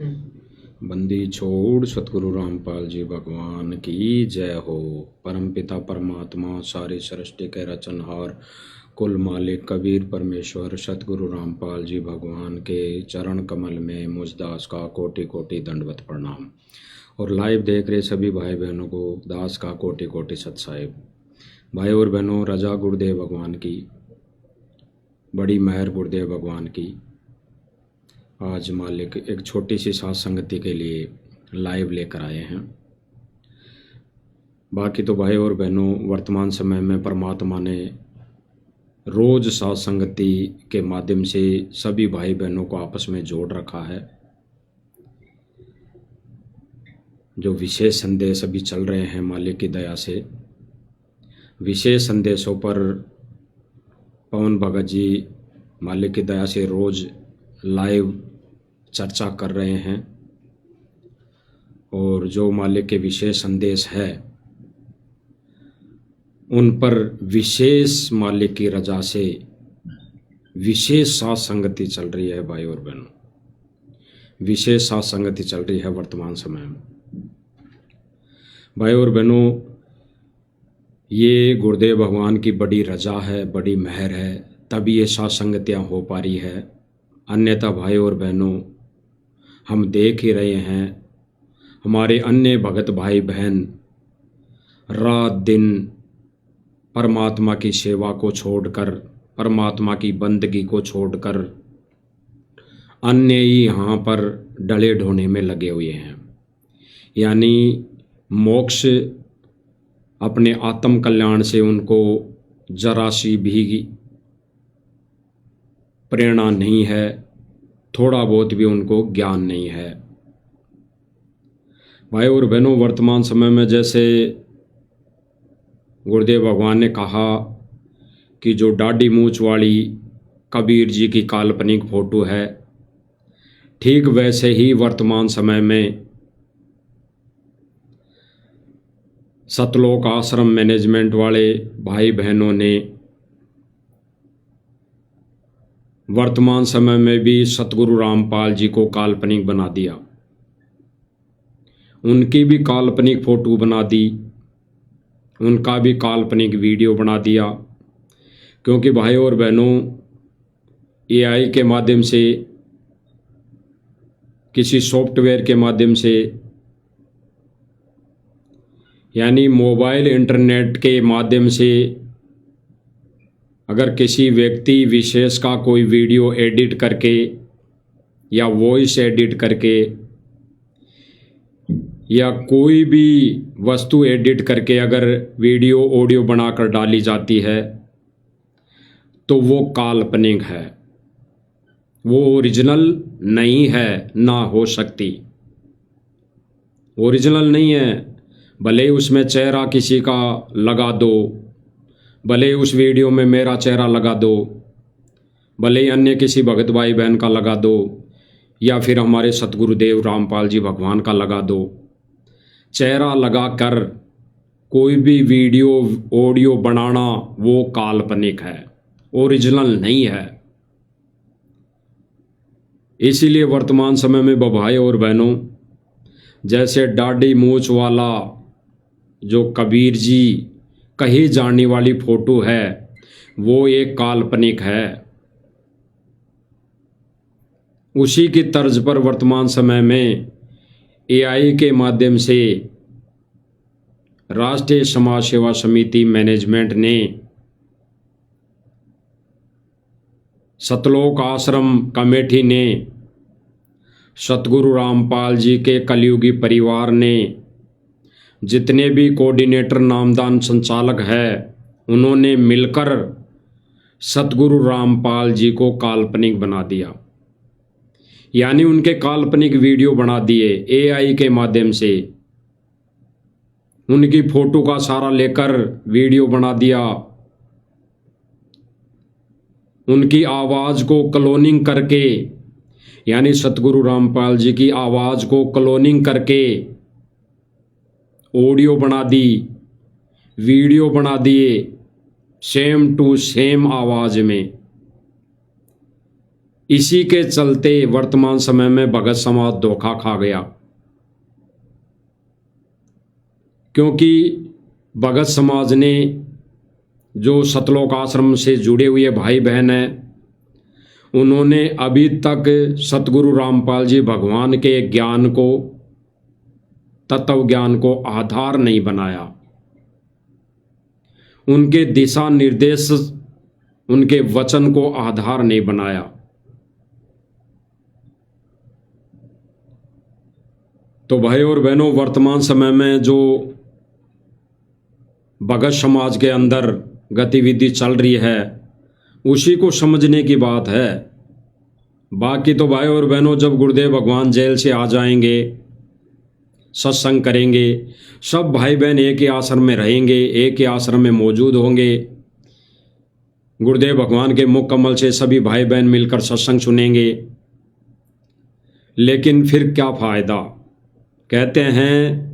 बंदी छोड़ सतगुरु रामपाल जी भगवान की जय हो। परमपिता परमात्मा सारे सृष्टि के रचनहार कुल मालिक कबीर परमेश्वर सतगुरु रामपाल जी भगवान के चरण कमल में मुझदास का कोटि कोटि दंडवत प्रणाम। और लाइव देख रहे सभी भाई बहनों को दास का कोटि कोटि सत साहिब। भाई और बहनों, रजा गुरुदेव भगवान की, बड़ी मेहर गुरुदेव भगवान की। आज मालिक एक छोटी सी साथ संगति के लिए लाइव लेकर आए हैं। बाकी तो भाई और बहनों, वर्तमान समय में परमात्मा ने रोज साथ संगति के माध्यम से सभी भाई बहनों को आपस में जोड़ रखा है। जो विशेष संदेश अभी चल रहे हैं मालिक की दया से, विशेष संदेशों पर पवन भगत जी मालिक की दया से रोज लाइव चर्चा कर रहे हैं। और जो मालिक के विशेष संदेश है उन पर विशेष मालिक की रजा से विशेष साथ संगति चल रही है। भाई और बहनों, विशेष साथ संगति चल रही है वर्तमान समय में। भाई और बहनों, ये गुरुदेव भगवान की बड़ी रजा है, बड़ी मेहर है, तभी ये साथ संगतियाँ हो पा रही है। अन्यथा भाई और बहनों, हम देख ही रहे हैं हमारे अन्य भगत भाई बहन रात दिन परमात्मा की सेवा को छोड़कर, परमात्मा की बंदगी को छोड़कर अन्य ही यहाँ पर डले ढोने में लगे हुए हैं। यानी मोक्ष अपने आत्म कल्याण से उनको जरा सी भी प्रेरणा नहीं है, थोड़ा बहुत भी उनको ज्ञान नहीं है। भाई और बहनों, वर्तमान समय में जैसे गुरुदेव भगवान ने कहा कि जो दाढ़ी मूंछ वाली कबीर जी की काल्पनिक फोटो है, ठीक वैसे ही वर्तमान समय में सतलोक आश्रम मैनेजमेंट वाले भाई बहनों ने वर्तमान समय में भी सतगुरु रामपाल जी को काल्पनिक बना दिया। उनकी भी काल्पनिक फोटो बना दी, उनका भी काल्पनिक वीडियो बना दिया। क्योंकि भाई और बहनों, एआई के माध्यम से, किसी सॉफ्टवेयर के माध्यम से, यानी मोबाइल इंटरनेट के माध्यम से अगर किसी व्यक्ति विशेष का कोई वीडियो एडिट करके या वॉइस एडिट करके या कोई भी वस्तु एडिट करके अगर वीडियो ऑडियो बनाकर डाली जाती है तो वो काल्पनिक है, वो ओरिजिनल नहीं है, ना हो सकती, ओरिजिनल नहीं है। भले ही उसमें चेहरा किसी का लगा दो, भले ही उस वीडियो में मेरा चेहरा लगा दो, भले ही अन्य किसी भगत भाई बहन का लगा दो, या फिर हमारे सतगुरुदेव रामपाल जी भगवान का लगा दो, चेहरा लगा कर कोई भी वीडियो ऑडियो बनाना वो काल्पनिक है, ओरिजिनल नहीं है। इसीलिए वर्तमान समय में भाई और बहनों, जैसे दाढ़ी मूंछ वाला जो कबीर जी कही जाने वाली फोटो है वो एक काल्पनिक है, उसी की तर्ज पर वर्तमान समय में एआई के माध्यम से राष्ट्रीय समाज सेवा समिति मैनेजमेंट ने सतलोक आश्रम कमेटी ने, सतगुरु रामपाल जी के कलयुगी परिवार ने, जितने भी कोऑर्डिनेटर नामदान संचालक है, उन्होंने मिलकर सतगुरु रामपाल जी को काल्पनिक बना दिया। यानी उनके काल्पनिक वीडियो बना दिए एआई के माध्यम से, उनकी फोटो का सारा लेकर वीडियो बना दिया, उनकी आवाज़ को क्लोनिंग करके, यानी सतगुरु रामपाल जी की आवाज़ को क्लोनिंग करके ऑडियो बना दी, वीडियो बना दिए, सेम टू सेम आवाज़ में। इसी के चलते वर्तमान समय में भगत समाज धोखा खा गया, क्योंकि भगत समाज ने जो सतलोक आश्रम से जुड़े हुए भाई बहन हैं, उन्होंने अभी तक सतगुरु रामपाल जी भगवान के ज्ञान को, तत्व ज्ञान को आधार नहीं बनाया। उनके दिशा निर्देश, उनके वचन को आधार नहीं बनाया। तो भाई और बहनों, वर्तमान समय में जो भगत समाज के अंदर गतिविधि चल रही है, उसी को समझने की बात है। बाकी तो भाई और बहनों, जब गुरुदेव भगवान जेल से आ जाएंगे, सत्संग करेंगे, सब भाई बहन एक ही आश्रम में रहेंगे, एक ही आश्रम में मौजूद होंगे। गुरुदेव भगवान के मुख कमल से सभी भाई बहन मिलकर सत्संग सुनेंगे। लेकिन फिर क्या फायदा? कहते हैं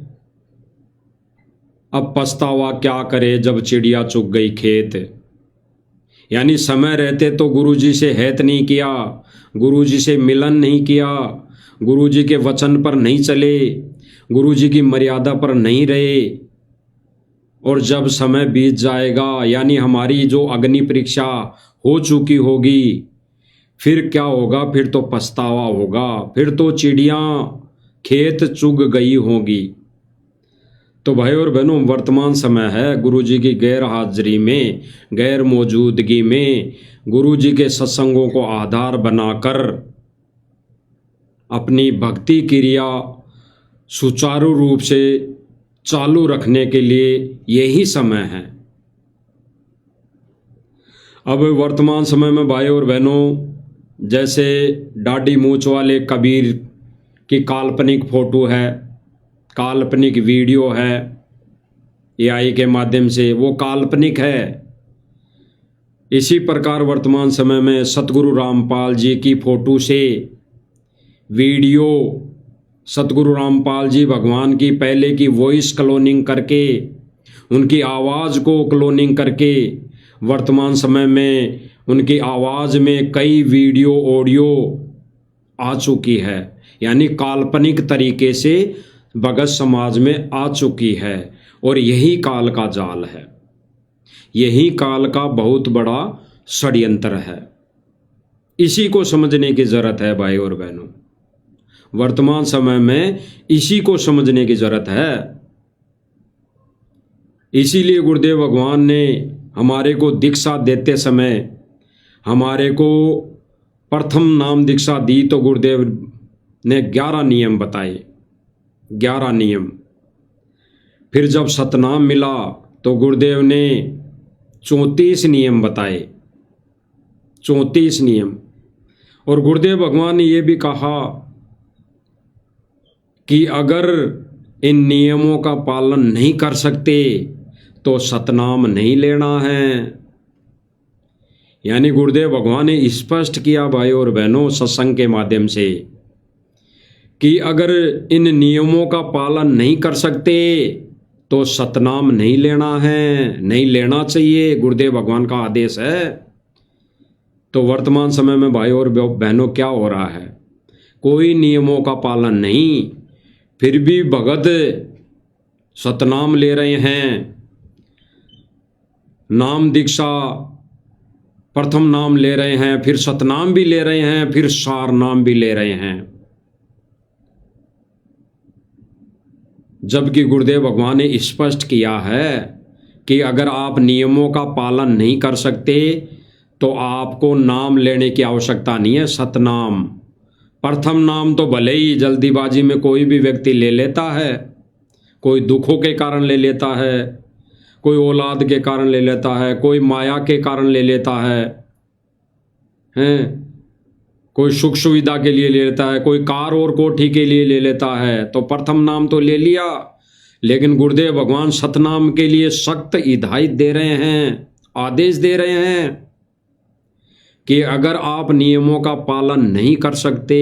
अब पछतावा क्या करे जब चिड़िया चुग गई खेत। यानी समय रहते तो गुरुजी से हैत नहीं किया, गुरुजी से मिलन नहीं किया, गुरुजी के वचन पर नहीं चले, गुरुजी की मर्यादा पर नहीं रहे। और जब समय बीत जाएगा, यानी हमारी जो अग्नि परीक्षा हो चुकी होगी, फिर क्या होगा? फिर तो पछतावा होगा, फिर तो चिड़ियाँ खेत चुग गई होंगी। तो भाई और बहनों, वर्तमान समय है गुरुजी की गैर हाजिरी में, गैर मौजूदगी में गुरुजी के सत्संगों को आधार बनाकर अपनी भक्ति क्रिया सुचारू रूप से चालू रखने के लिए यही समय है। अब वर्तमान समय में भाई और बहनों, जैसे दाढ़ी मूंछ वाले कबीर की काल्पनिक फोटो है, काल्पनिक वीडियो है, एआई के माध्यम से, वो काल्पनिक है। इसी प्रकार वर्तमान समय में सतगुरु रामपाल जी की फोटो से वीडियो, सतगुरु रामपाल जी भगवान की पहले की वॉइस क्लोनिंग करके, उनकी आवाज़ को क्लोनिंग करके, वर्तमान समय में उनकी आवाज़ में कई वीडियो ऑडियो आ चुकी है। यानी काल्पनिक तरीके से भगत समाज में आ चुकी है। और यही काल का जाल है, यही काल का बहुत बड़ा षड्यंत्र है। इसी को समझने की ज़रूरत है भाई और बहनों, वर्तमान समय में इसी को समझने की ज़रूरत है। इसीलिए गुरुदेव भगवान ने हमारे को दीक्षा देते समय हमारे को प्रथम नाम दीक्षा दी, तो गुरुदेव ने 11 नियम बताए, 11 नियम। फिर जब सतनाम मिला तो गुरुदेव ने 34 नियम बताए, 34 नियम। और गुरुदेव भगवान ने ये भी कहा कि अगर इन नियमों का पालन नहीं कर सकते तो सतनाम नहीं लेना है। यानी गुरुदेव भगवान ने स्पष्ट किया भाई और बहनों सत्संग के माध्यम से कि अगर इन नियमों का पालन नहीं कर सकते तो सतनाम नहीं लेना है, नहीं लेना चाहिए, गुरुदेव भगवान का आदेश है। तो वर्तमान समय में भाई और बहनों क्या हो रहा है? कोई नियमों का पालन नहीं, फिर भी भगत सतनाम ले रहे हैं, नाम दीक्षा प्रथम नाम ले रहे हैं, फिर सतनाम भी ले रहे हैं, फिर सार नाम भी ले रहे हैं। जबकि गुरुदेव भगवान ने स्पष्ट किया है कि अगर आप नियमों का पालन नहीं कर सकते तो आपको नाम लेने की आवश्यकता नहीं है, सतनाम। प्रथम नाम तो भले ही जल्दीबाजी में कोई भी व्यक्ति ले लेता है, कोई दुखों के कारण ले लेता है, कोई औलाद के कारण ले लेता है, कोई माया के कारण ले लेता है, कोई सुख सुविधा के लिए ले लेता है, कोई कार और कोठी के लिए ले लेता है। तो प्रथम नाम तो ले लिया, लेकिन गुरुदेव भगवान सतनाम के लिए सख्त हिदायत दे रहे हैं, आदेश दे रहे हैं कि अगर आप नियमों का पालन नहीं कर सकते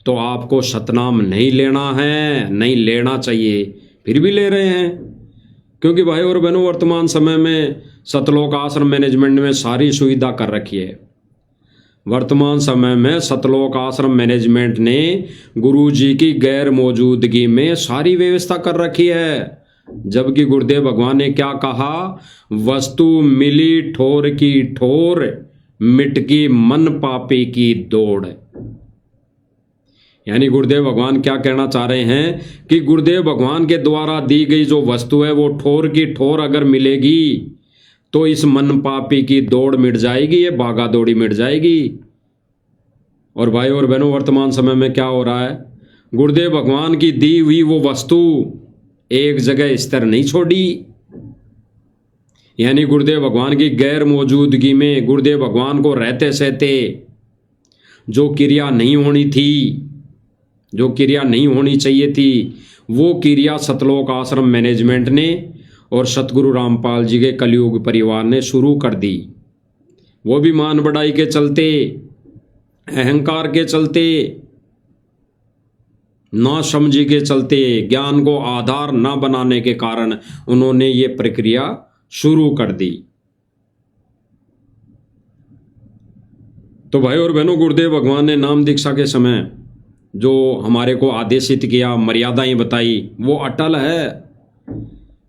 तो आपको सतनाम नहीं लेना है, नहीं लेना चाहिए। फिर भी ले रहे हैं, क्योंकि भाई और बहनों वर्तमान समय में सतलोक आश्रम मैनेजमेंट में सारी सुविधा कर रखी है। वर्तमान समय में सतलोक आश्रम मैनेजमेंट ने गुरु जी की गैर मौजूदगी में सारी व्यवस्था कर रखी है। जबकि गुरुदेव भगवान ने क्या कहा, वस्तु मिली ठोर की ठोर, मिटकी मन पापी की दौड़। यानी गुरुदेव भगवान क्या कहना चाह रहे हैं कि गुरुदेव भगवान के द्वारा दी गई जो वस्तु है वो ठोर की ठोर अगर मिलेगी तो इस मन पापी की दौड़ मिट जाएगी, ये भागा दौड़ी मिट जाएगी। और भाई और बहनों, वर्तमान समय में क्या हो रहा है, गुरुदेव भगवान की दी हुई वो वस्तु एक जगह स्थिर नहीं छोड़ी। यानी गुरुदेव भगवान की गैर मौजूदगी में गुरुदेव भगवान को रहते सहते जो क्रिया नहीं होनी थी, जो क्रिया नहीं होनी चाहिए थी, वो क्रिया सतलोक आश्रम मैनेजमेंट ने और सतगुरु रामपाल जी के कलयुग परिवार ने शुरू कर दी। वो भी मान बढ़ाई के चलते, अहंकार के चलते, ना समझी के चलते, ज्ञान को आधार ना बनाने के कारण उन्होंने ये प्रक्रिया शुरू कर दी। तो भाई और बहनों, गुरुदेव भगवान ने नाम दीक्षा के समय जो हमारे को आदेशित किया, मर्यादाएं बताई, वो अटल है।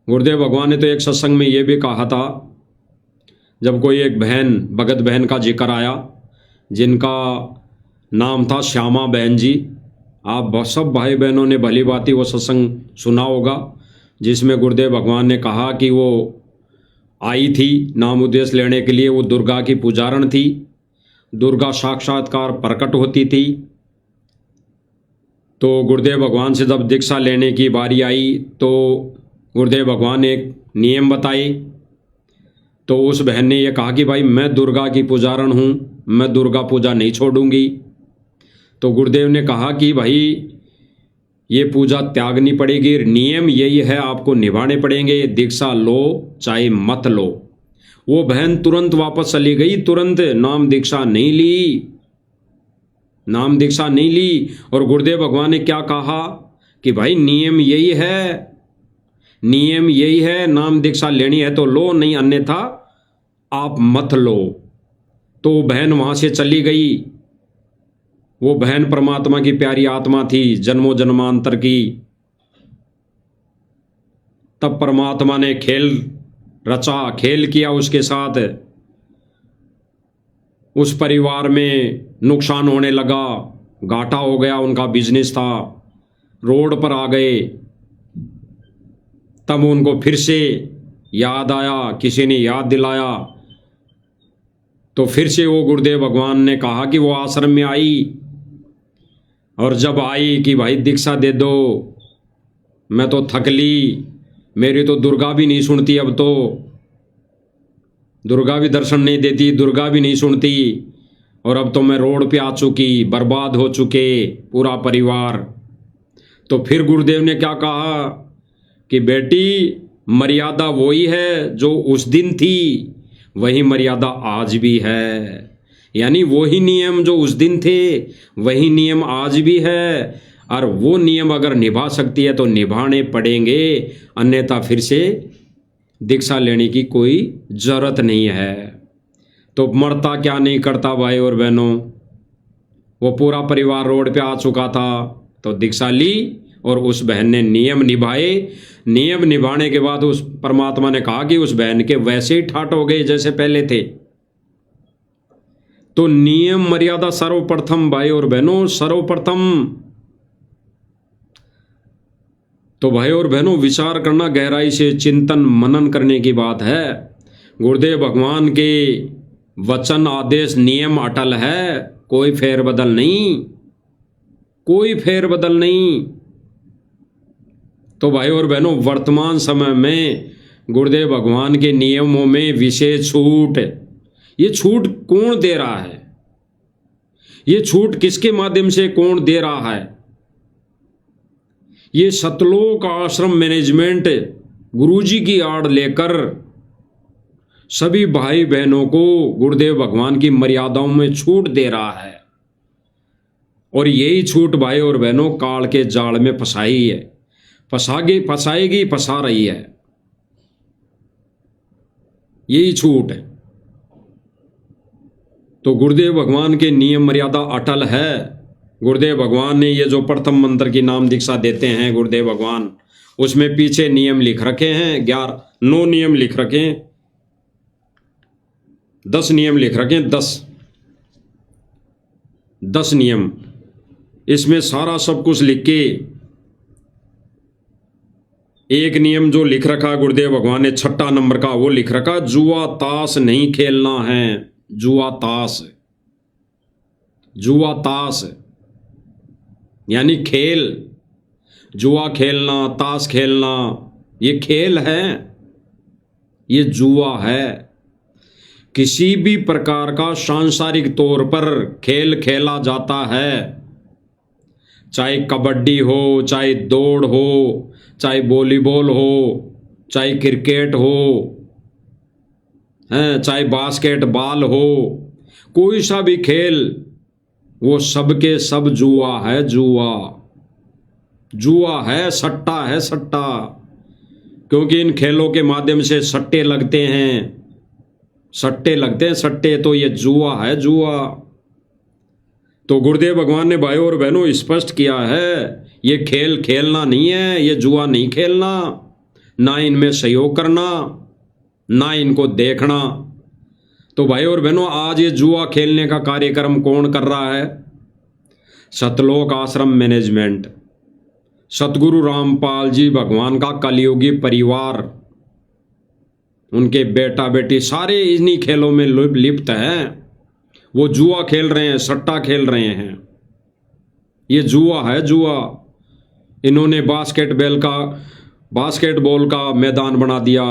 गुरुदेव भगवान ने तो एक सत्संग में ये भी कहा था, जब कोई एक बहन, भगत बहन का जिक्र आया जिनका नाम था श्यामा बहन जी। आप सब भाई बहनों ने भली भांति वो सत्संग सुना होगा, जिसमें गुरुदेव भगवान ने कहा कि वो आई थी नाम उद्देश्य लेने के लिए, वो दुर्गा की पुजारण थी, दुर्गा साक्षात्कार प्रकट होती थी। तो गुरुदेव भगवान से जब दीक्षा लेने की बारी आई तो गुरुदेव भगवान ने एक नियम बताए। तो उस बहन ने यह कहा कि भाई मैं दुर्गा की पुजारण हूँ, मैं दुर्गा पूजा नहीं छोड़ूंगी। तो गुरुदेव ने कहा कि भाई ये पूजा त्यागनी पड़ेगी, नियम यही है, आपको निभाने पड़ेंगे, दीक्षा लो चाहे मत लो। वो बहन तुरंत वापस चली गई, तुरंत नाम दीक्षा नहीं ली, नाम दीक्षा नहीं ली। और गुरुदेव भगवान ने क्या कहा कि भाई नियम यही है, नियम यही है, नाम दीक्षा लेनी है तो लो, नहीं अन्यथा आप मत लो। तो वो बहन वहां से चली गई। वो बहन परमात्मा की प्यारी आत्मा थी, जन्मों जन्मांतर की। तब परमात्मा ने खेल रचा, खेल किया उसके साथ। उस परिवार में नुकसान होने लगा, घाटा हो गया, उनका बिजनेस था, रोड पर आ गए। तब उनको फिर से याद आया, किसी ने याद दिलाया, तो फिर से वो गुरुदेव भगवान ने कहा कि वो आश्रम में आई। और जब आई कि भाई दीक्षा दे दो, मैं तो थक ली, मेरी तो दुर्गा भी नहीं सुनती, अब तो दुर्गा भी दर्शन नहीं देती, दुर्गा भी नहीं सुनती, और अब तो मैं रोड पे आ चुकी, बर्बाद हो चुके पूरा परिवार। तो फिर गुरुदेव ने क्या कहा कि बेटी, मर्यादा वही है जो उस दिन थी, वही मर्यादा आज भी है। यानी वही नियम जो उस दिन थे वही नियम आज भी है, और वो नियम अगर निभा सकती है तो निभाने पड़ेंगे, अन्यथा फिर से दीक्षा लेने की कोई जरूरत नहीं है। तो मरता क्या नहीं करता भाई और बहनों, वो पूरा परिवार रोड पे आ चुका था, तो दीक्षा ली और उस बहन ने नियम निभाए। नियम निभाने के बाद उस परमात्मा ने कहा कि उस बहन के वैसे ही ठाट हो गए जैसे पहले थे। तो नियम मर्यादा सर्वप्रथम भाई और बहनों, सर्वप्रथम। तो भाई और बहनों, विचार करना, गहराई से चिंतन मनन करने की बात है। गुरुदेव भगवान के वचन, आदेश, नियम अटल है, कोई फेरबदल नहीं, कोई फेरबदल नहीं। तो भाई और बहनों, वर्तमान समय में गुरुदेव भगवान के नियमों में विशेष छूट, ये छूट कौन दे रहा है, ये छूट किसके माध्यम से कौन दे रहा है? ये सतलोक आश्रम मैनेजमेंट गुरुजी की आड़ लेकर सभी भाई बहनों को गुरुदेव भगवान की मर्यादाओं में छूट दे रहा है। और यही छूट भाई और बहनों काल के जाल में फंसाई है, फंसाएगी, फंसा रही है। यही छूट है। तो गुरुदेव भगवान के नियम मर्यादा अटल है। गुरुदेव भगवान ने ये जो प्रथम मंत्र की नाम दीक्षा देते हैं गुरुदेव भगवान, उसमें पीछे नियम लिख रखे हैं 9 नियम लिख रखे हैं, 10 नियम लिख रखे हैं, 10 नियम। इसमें सारा सब कुछ लिख के एक नियम जो लिख रखा गुरुदेव भगवान ने 6 नंबर का, वो लिख रखा जुआ ताश नहीं खेलना है। जुआ ताश, जुआ ताश यानी खेल। जुआ खेलना, ताश खेलना ये खेल है, ये जुआ है। किसी भी प्रकार का सांसारिक तौर पर खेल खेला जाता है, चाहे कबड्डी हो, चाहे दौड़ हो, चाहे वॉलीबॉल हो, चाहे क्रिकेट हो, चाहे बास्केटबॉल हो, कोई सा भी खेल, वो सब के सब जुआ है। जुआ, जुआ है, सट्टा है, सट्टा। क्योंकि इन खेलों के माध्यम से सट्टे लगते हैं, सट्टे लगते हैं, सट्टे। तो ये जुआ है, जुआ। तो गुरुदेव भगवान ने भाइयों और बहनों स्पष्ट किया है, ये खेल खेलना नहीं है, ये जुआ नहीं खेलना, ना इनमें सहयोग करना, ना इनको देखना। तो भाइयों और बहनों, आज ये जुआ खेलने का कार्यक्रम कौन कर रहा है? सतलोक आश्रम मैनेजमेंट, सतगुरु रामपाल जी भगवान का कलयुगी परिवार, उनके बेटा बेटी सारे इन्हीं खेलों में लिप्त हैं। वो जुआ खेल रहे हैं, सट्टा खेल रहे हैं, ये जुआ है, जुआ। इन्होंने बास्केटबॉल का मैदान बना दिया,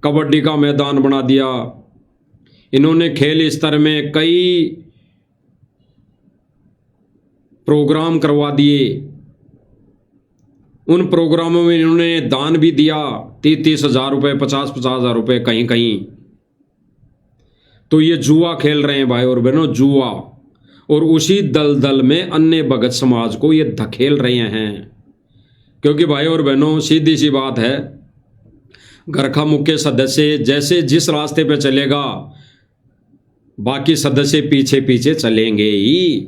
कबड्डी का मैदान बना दिया। इन्होंने खेल स्तर में कई प्रोग्राम करवा दिए। उन प्रोग्रामों में इन्होंने दान भी दिया, 30-30 हजार रुपये, 50-50 हजार रुपये कहीं कहीं। तो ये जुआ खेल रहे हैं भाई और बहनों, जुआ। और उसी दलदल में अन्य भगत समाज को ये धकेल रहे हैं। क्योंकि भाई और बहनों, सीधी सी बात है, घर का मुख्य सदस्य जैसे जिस रास्ते पे चलेगा, बाकी सदस्य पीछे पीछे चलेंगे ही।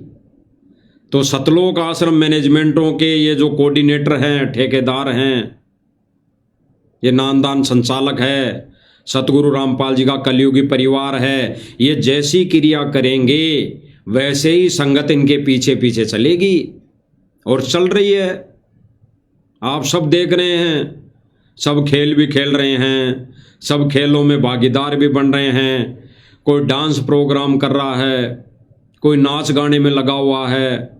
तो सतलोक आश्रम मैनेजमेंटों के ये जो कोऑर्डिनेटर हैं, ठेकेदार हैं, ये नामदान संचालक है, सतगुरु रामपाल जी का कलयुगी परिवार है, ये जैसी क्रिया करेंगे वैसे ही संगत इनके पीछे पीछे चलेगी और चल रही है। आप सब देख रहे हैं, सब खेल भी खेल रहे हैं, सब खेलों में भागीदार भी बन रहे हैं। कोई डांस प्रोग्राम कर रहा है, कोई नाच गाने में लगा हुआ है,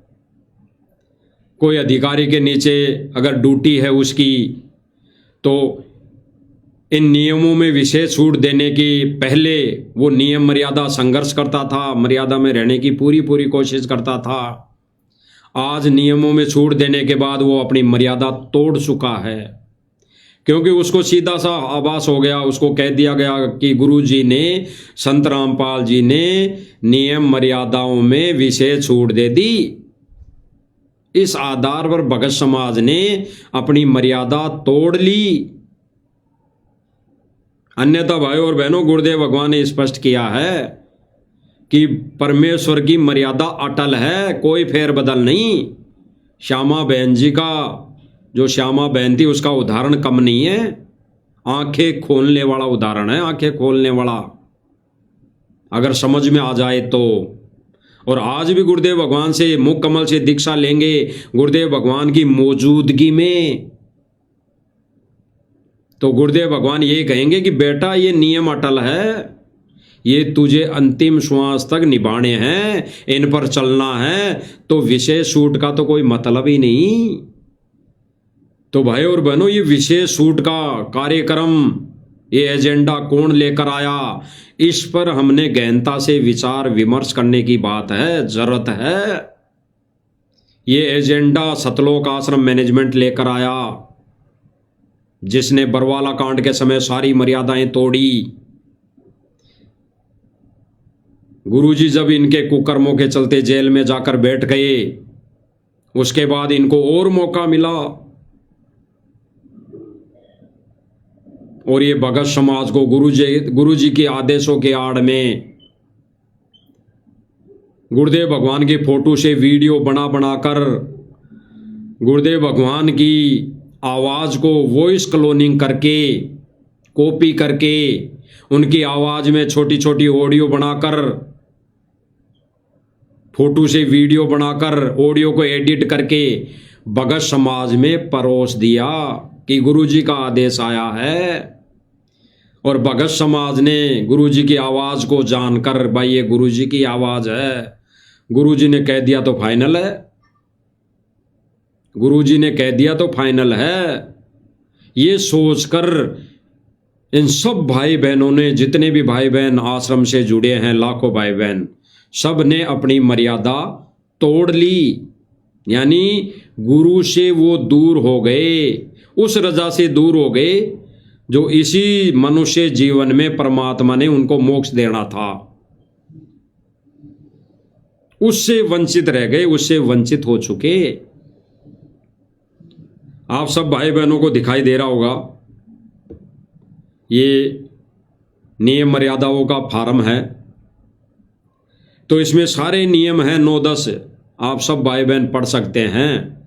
कोई अधिकारी के नीचे अगर ड्यूटी है उसकी, तो इन नियमों में विशेष छूट देने की पहले वो नियम मर्यादा संघर्ष करता था, मर्यादा में रहने की पूरी कोशिश करता था। आज नियमों में छूट देने के बाद वो अपनी मर्यादा तोड़ चुका है। क्योंकि उसको सीधा सा आभास हो गया, उसको कह दिया गया कि गुरु जी ने, संत रामपाल जी ने नियम मर्यादाओं में विशेष छूट दे दी। इस आधार पर भगत समाज ने अपनी मर्यादा तोड़ ली। अन्यथा भाइयों और बहनों, गुरुदेव भगवान ने स्पष्ट किया है कि परमेश्वर की मर्यादा अटल है, कोई फेरबदल नहीं। श्यामा बहन जी का, जो श्यामा बहन थी, उसका उदाहरण कम नहीं है, आंखें खोलने वाला उदाहरण है, आंखें खोलने वाला, अगर समझ में आ जाए तो। और आज भी गुरुदेव भगवान से मुख कमल से दीक्षा लेंगे, गुरुदेव भगवान की मौजूदगी में, तो गुरुदेव भगवान ये कहेंगे कि बेटा ये नियम अटल है, ये तुझे अंतिम श्वास तक निभाने हैं, इन पर चलना है, तो विशेष छूट का तो कोई मतलब ही नहीं। तो भाई और बहनों, ये विशेष छूट का कार्यक्रम, ये एजेंडा कौन लेकर आया, इस पर हमने गहनता से विचार विमर्श करने की बात है, जरूरत है। ये एजेंडा सतलोक आश्रम मैनेजमेंट लेकर आया, जिसने बरवाला कांड के समय सारी मर्यादाएं तोड़ी। गुरुजी जब इनके कुकर्मों के चलते जेल में जाकर बैठ गए, उसके बाद इनको और मौका मिला और ये भगत समाज को गुरुजी के आदेशों के आड़ में गुरुदेव भगवान की फोटो से वीडियो बना बनाकर गुरुदेव भगवान की आवाज़ को वॉइस क्लोनिंग करके कॉपी करके उनकी आवाज़ में छोटी छोटी ऑडियो बनाकर फोटो से वीडियो बनाकर ऑडियो को एडिट करके भगत समाज में परोस दिया कि गुरुजी का आदेश आया है। और भगत समाज ने गुरुजी की आवाज़ को जानकर भाई ये गुरुजी की आवाज़ है, गुरुजी ने कह दिया तो फाइनल है, गुरुजी ने कह दिया तो फाइनल है। ये सोचकर इन सब भाई बहनों ने, जितने भी भाई बहन आश्रम से जुड़े हैं, लाखों भाई बहन, सब ने अपनी मर्यादा तोड़ ली। यानी गुरु से वो दूर हो गए, उस रजा से दूर हो गए जो इसी मनुष्य जीवन में परमात्मा ने उनको मोक्ष देना था। उससे वंचित रह गए, उससे वंचित हो चुके। आप सब भाई बहनों को दिखाई दे रहा होगा, ये नियम मर्यादाओं का फार्म है। तो इसमें सारे नियम हैं 9-10, आप सब भाई बहन पढ़ सकते हैं।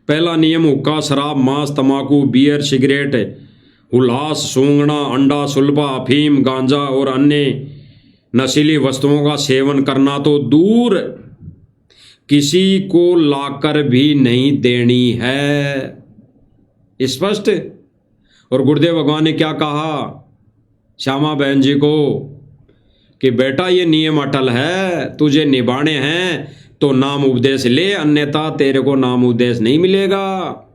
पहला नियम, हुक्का, शराब, मांस, तंबाकू, बियर, सिगरेट, हुलास, सूंघना, अंडा, सुलभा, अफीम, गांजा और अन्य नशीली वस्तुओं का सेवन करना तो दूर, किसी को लाकर भी नहीं देनी है। स्पष्ट। और गुरुदेव भगवान ने क्या कहा श्यामा बहन जी को कि बेटा ये नियम अटल है, तुझे निभाने हैं तो नाम उपदेश ले, अन्यथा तेरे को नाम उपदेश नहीं मिलेगा।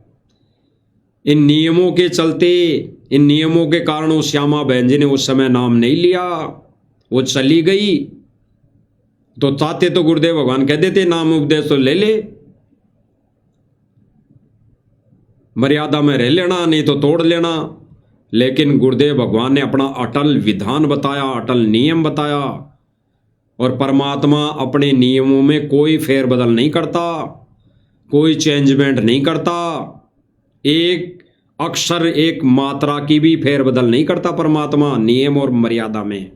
इन नियमों के चलते, इन नियमों के कारण उस श्यामा बहन जी ने उस समय नाम नहीं लिया, वो चली गई। तो चाहते तो गुरुदेव भगवान कह देते नाम उपदेश तो ले ले, मर्यादा में रह लेना, नहीं तो तोड़ लेना। लेकिन गुरुदेव भगवान ने अपना अटल विधान बताया, अटल नियम बताया। और परमात्मा अपने नियमों में कोई फेरबदल नहीं करता, कोई चेंजमेंट नहीं करता, एक अक्षर एक मात्रा की भी फेरबदल नहीं करता परमात्मा नियम और मर्यादा में।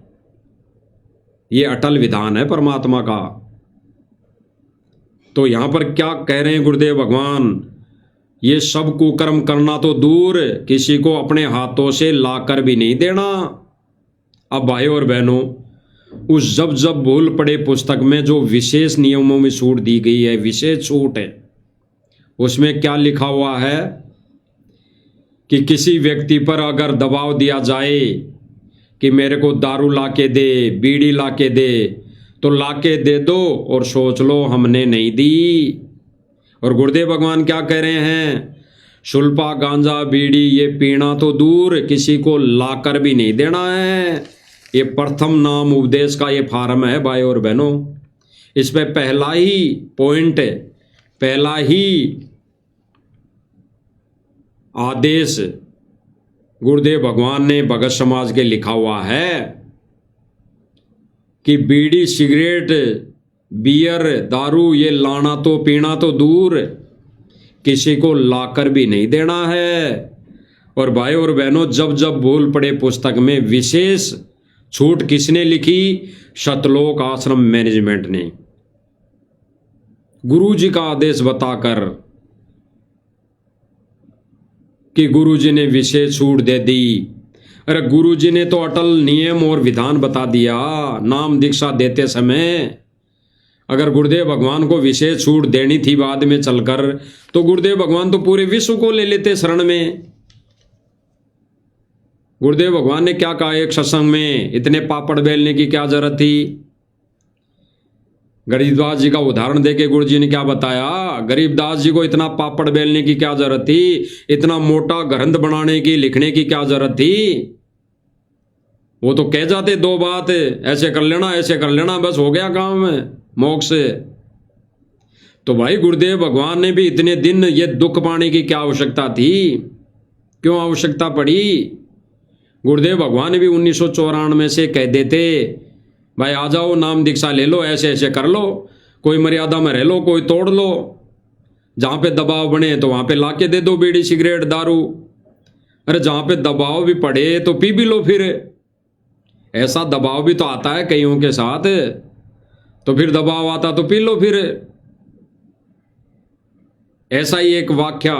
ये अटल विधान है परमात्मा का। तो यहां पर क्या कह रहे हैं गुरुदेव भगवान, ये सब कुकर्म करना तो दूर, किसी को अपने हाथों से लाकर भी नहीं देना। अब भाई और बहनों, उस जब जब भूल पड़े पुस्तक में जो विशेष नियमों में छूट दी गई है, विशेष छूट है, उसमें क्या लिखा हुआ है कि किसी व्यक्ति पर अगर दबाव दिया जाए कि मेरे को दारू लाके दे, बीड़ी लाके दे, तो लाके दे दो और सोच लो हमने नहीं दी। और गुरुदेव भगवान क्या कह रहे हैं, सुल्पा, गांजा, बीड़ी ये पीना तो दूर, किसी को लाकर भी नहीं देना है। ये प्रथम नाम उपदेश का ये फार्म है भाई और बहनों। इसमें पहला ही पॉइंट, पहला ही आदेश गुरुदेव भगवान ने भगत समाज के लिखा हुआ है कि बीड़ी, सिगरेट, बियर, दारू ये लाना तो पीना तो दूर, किसी को लाकर भी नहीं देना है। और भाई और बहनों, जब जब भूल पड़े पुस्तक में विशेष छूट किसने लिखी, शतलोक आश्रम मैनेजमेंट ने, गुरु जी का आदेश बताकर कि गुरु जी ने विशेष छूट दे दी। अरे गुरु जी ने तो अटल नियम और विधान बता दिया। नाम दीक्षा देते समय अगर गुरुदेव भगवान को विशेष छूट देनी थी बाद में चलकर, तो गुरुदेव भगवान तो पूरे विश्व को ले लेते शरण में। गुरुदेव भगवान ने क्या कहा एक सत्संग में, इतने पापड़ बेलने की क्या जरूरत थी। गरीबदास जी का उदाहरण देके गुरु जी ने क्या बताया, गरीबदास जी को इतना पापड़ बेलने की क्या जरूरत थी, इतना मोटा ग्रंथ बनाने की, लिखने की क्या जरूरत थी। वो तो कह जाते दो बात, ऐसे कर लेना, ऐसे कर लेना, बस हो गया काम मोक्ष। तो भाई गुरुदेव भगवान ने भी इतने दिन ये दुख पाने की क्या आवश्यकता थी, क्यों आवश्यकता पड़ी। गुरुदेव भगवान भी 1994 से कह देते भाई आ जाओ, नाम दीक्षा ले लो, ऐसे ऐसे कर लो, कोई मर्यादा में रह लो, कोई तोड़ लो, जहां पे दबाव बने तो वहां पे लाके दे दो बीड़ी, सिगरेट, दारू। अरे जहां पे दबाव भी पड़े तो पी भी लो। फिर ऐसा दबाव भी तो आता है कईयों के साथ, तो फिर दबाव आता तो पी लो। फिर ऐसा ही एक वाक्या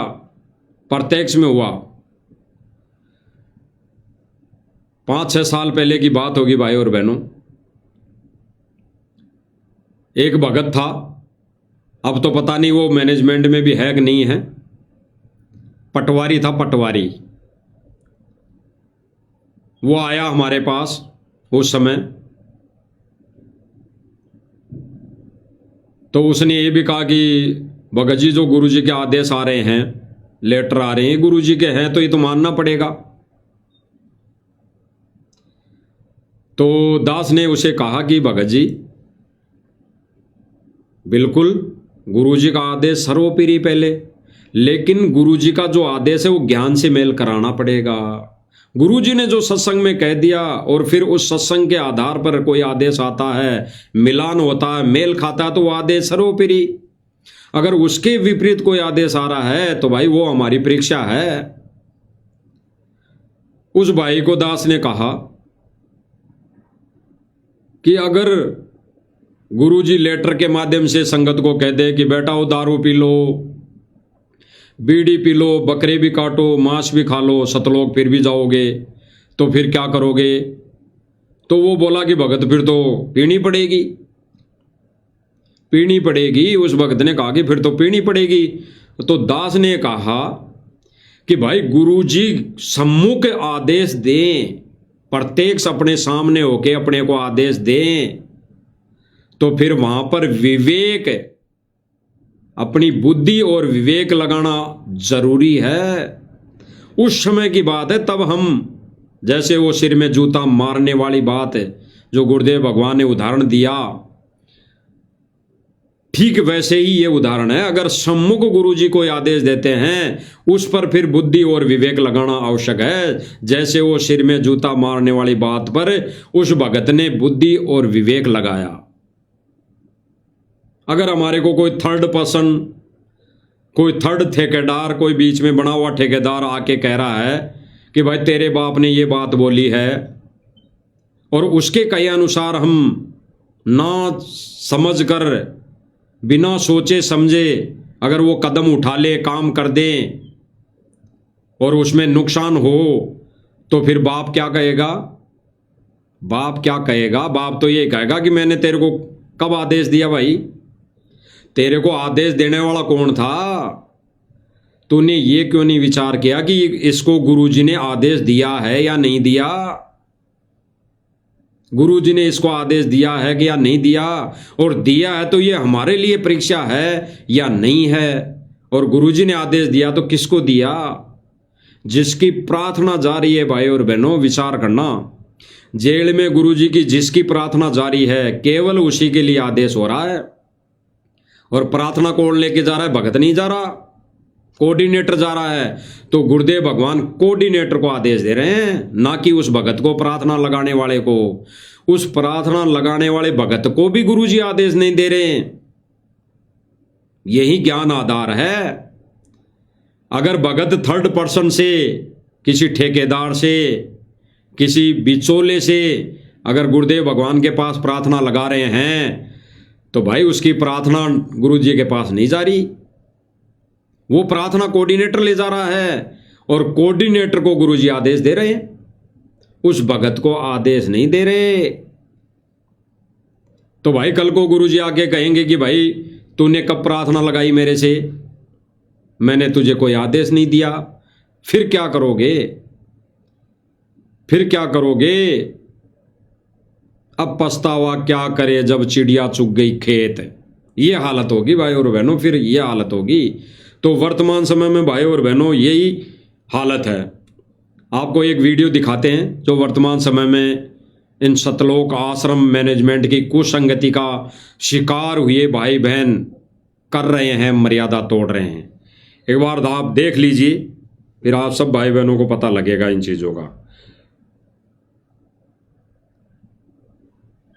प्रत्यक्ष में हुआ। 5-6 साल पहले की बात होगी भाई और बहनों। एक भगत था, अब तो पता नहीं वो मैनेजमेंट में भी है कि नहीं है। पटवारी था, पटवारी। वो आया हमारे पास उस समय, तो उसने ये भी कहा कि भगत जी जो गुरुजी के आदेश आ रहे हैं, लेटर आ रहे हैं, गुरुजी के हैं तो ये तो मानना पड़ेगा। तो दास ने उसे कहा कि भगत जी बिल्कुल गुरुजी का आदेश सर्वोपरि पहले, लेकिन गुरुजी का जो आदेश है वो ज्ञान से मेल कराना पड़ेगा। गुरुजी ने जो सत्संग में कह दिया और फिर उस सत्संग के आधार पर कोई आदेश आता है, मिलान होता है, मेल खाता है, तो वो आदेश सर्वोपरि। अगर उसके विपरीत कोई आदेश आ रहा है तो भाई वो हमारी परीक्षा है। उस भाई को दास ने कहा कि अगर गुरुजी लेटर के माध्यम से संगत को कह दे कि बेटा वो दारू पी लो, बीड़ी पी लो, बकरे भी काटो, मांस भी खा लो, सतलोक फिर भी जाओगे, तो फिर क्या करोगे? तो वो बोला कि भगत फिर तो पीनी पड़ेगी, पीनी पड़ेगी। उस भगत ने कहा कि फिर तो पीनी पड़ेगी। तो दास ने कहा कि भाई गुरुजी सम्मुख आदेश दें, प्रत्यक्ष अपने सामने होके अपने को आदेश दें, तो फिर वहां पर विवेक, अपनी बुद्धि और विवेक लगाना जरूरी है। उस समय की बात है, तब हम, जैसे वो सिर में जूता मारने वाली बात है जो गुरुदेव भगवान ने उदाहरण दिया, ठीक वैसे ही ये उदाहरण है। अगर सम्मुख गुरुजी कोई आदेश देते हैं, उस पर फिर बुद्धि और विवेक लगाना आवश्यक है। जैसे वो सिर में जूता मारने वाली बात पर उस भगत ने बुद्धि और विवेक लगाया। अगर हमारे को कोई थर्ड पर्सन, कोई थर्ड ठेकेदार, कोई बीच में बना हुआ ठेकेदार आके कह रहा है कि भाई तेरे बाप ने ये बात बोली है, और उसके कहे अनुसार हम ना समझ कर, बिना सोचे समझे अगर वो कदम उठा ले, काम कर दें, और उसमें नुकसान हो, तो फिर बाप क्या कहेगा? बाप क्या कहेगा? बाप तो ये कहेगा कि मैंने तेरे को कब आदेश दिया भाई? तेरे को आदेश देने वाला कौन था? तूने ये क्यों नहीं विचार किया कि इसको गुरुजी ने आदेश दिया है या नहीं दिया? गुरुजी ने इसको आदेश दिया है कि या नहीं दिया? और दिया है तो ये हमारे लिए परीक्षा है या नहीं है? और गुरुजी ने आदेश दिया तो किसको दिया? जिसकी प्रार्थना जारी है भाई और बहनों, विचार करना, जेल में गुरुजी की जिसकी प्रार्थना जारी है, केवल उसी के लिए आदेश हो रहा है। और प्रार्थना कौन लेके जा रहा है? भगत नहीं जा रहा, कोऑर्डिनेटर जा रहा है। तो गुरुदेव भगवान कोऑर्डिनेटर को आदेश दे रहे हैं, ना कि उस भगत को, प्रार्थना लगाने वाले को। उस प्रार्थना लगाने वाले भगत को भी गुरुजी आदेश नहीं दे रहे हैं। यही ज्ञान आधार है। अगर भगत थर्ड पर्सन से, किसी ठेकेदार से, किसी बिचौले से अगर गुरुदेव भगवान के पास प्रार्थना लगा रहे हैं, तो भाई उसकी प्रार्थना गुरुजी के पास नहीं जा रही। वो प्रार्थना कोऑर्डिनेटर ले जा रहा है, और कोऑर्डिनेटर को गुरुजी आदेश दे रहे हैं, उस भगत को आदेश नहीं दे रहे। तो भाई कल को गुरुजी आके कहेंगे कि भाई तूने कब प्रार्थना लगाई मेरे से? मैंने तुझे कोई आदेश नहीं दिया। फिर क्या करोगे? फिर क्या करोगे? अब पछतावा क्या करे जब चिड़िया चुग गई खेत। ये हालत होगी भाई और बहनों, फिर ये हालत होगी। तो वर्तमान समय में भाई और बहनों यही हालत है। आपको एक वीडियो दिखाते हैं जो वर्तमान समय में इन सतलोक आश्रम मैनेजमेंट की कुसंगति का शिकार हुए भाई बहन कर रहे हैं, मर्यादा तोड़ रहे हैं। एक बार आप देख लीजिए, फिर आप सब भाई बहनों को पता लगेगा इन चीजों का।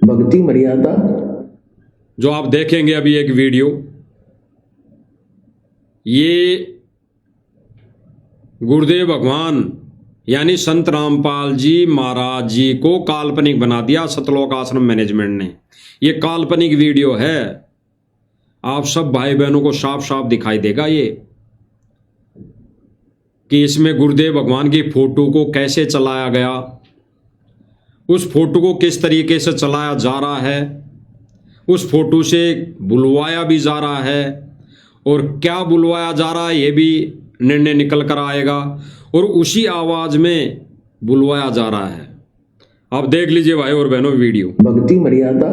भक्ति मर्यादा जो आप देखेंगे अभी एक वीडियो, ये गुरुदेव भगवान यानी संत रामपाल जी महाराज जी को काल्पनिक बना दिया सतलोक आश्रम मैनेजमेंट ने। ये काल्पनिक वीडियो है, आप सब भाई बहनों को साफ साफ दिखाई देगा ये कि इसमें गुरुदेव भगवान की फोटो को कैसे चलाया गया, उस फोटो को किस तरीके से चलाया जा रहा है, उस फोटो से बुलवाया भी जा रहा है, और क्या बुलवाया जा रहा है ये भी निर्णय निकल कर आएगा, और उसी आवाज में बुलवाया जा रहा है। आप देख लीजिए भाई और बहनों वीडियो। भक्ति मर्यादा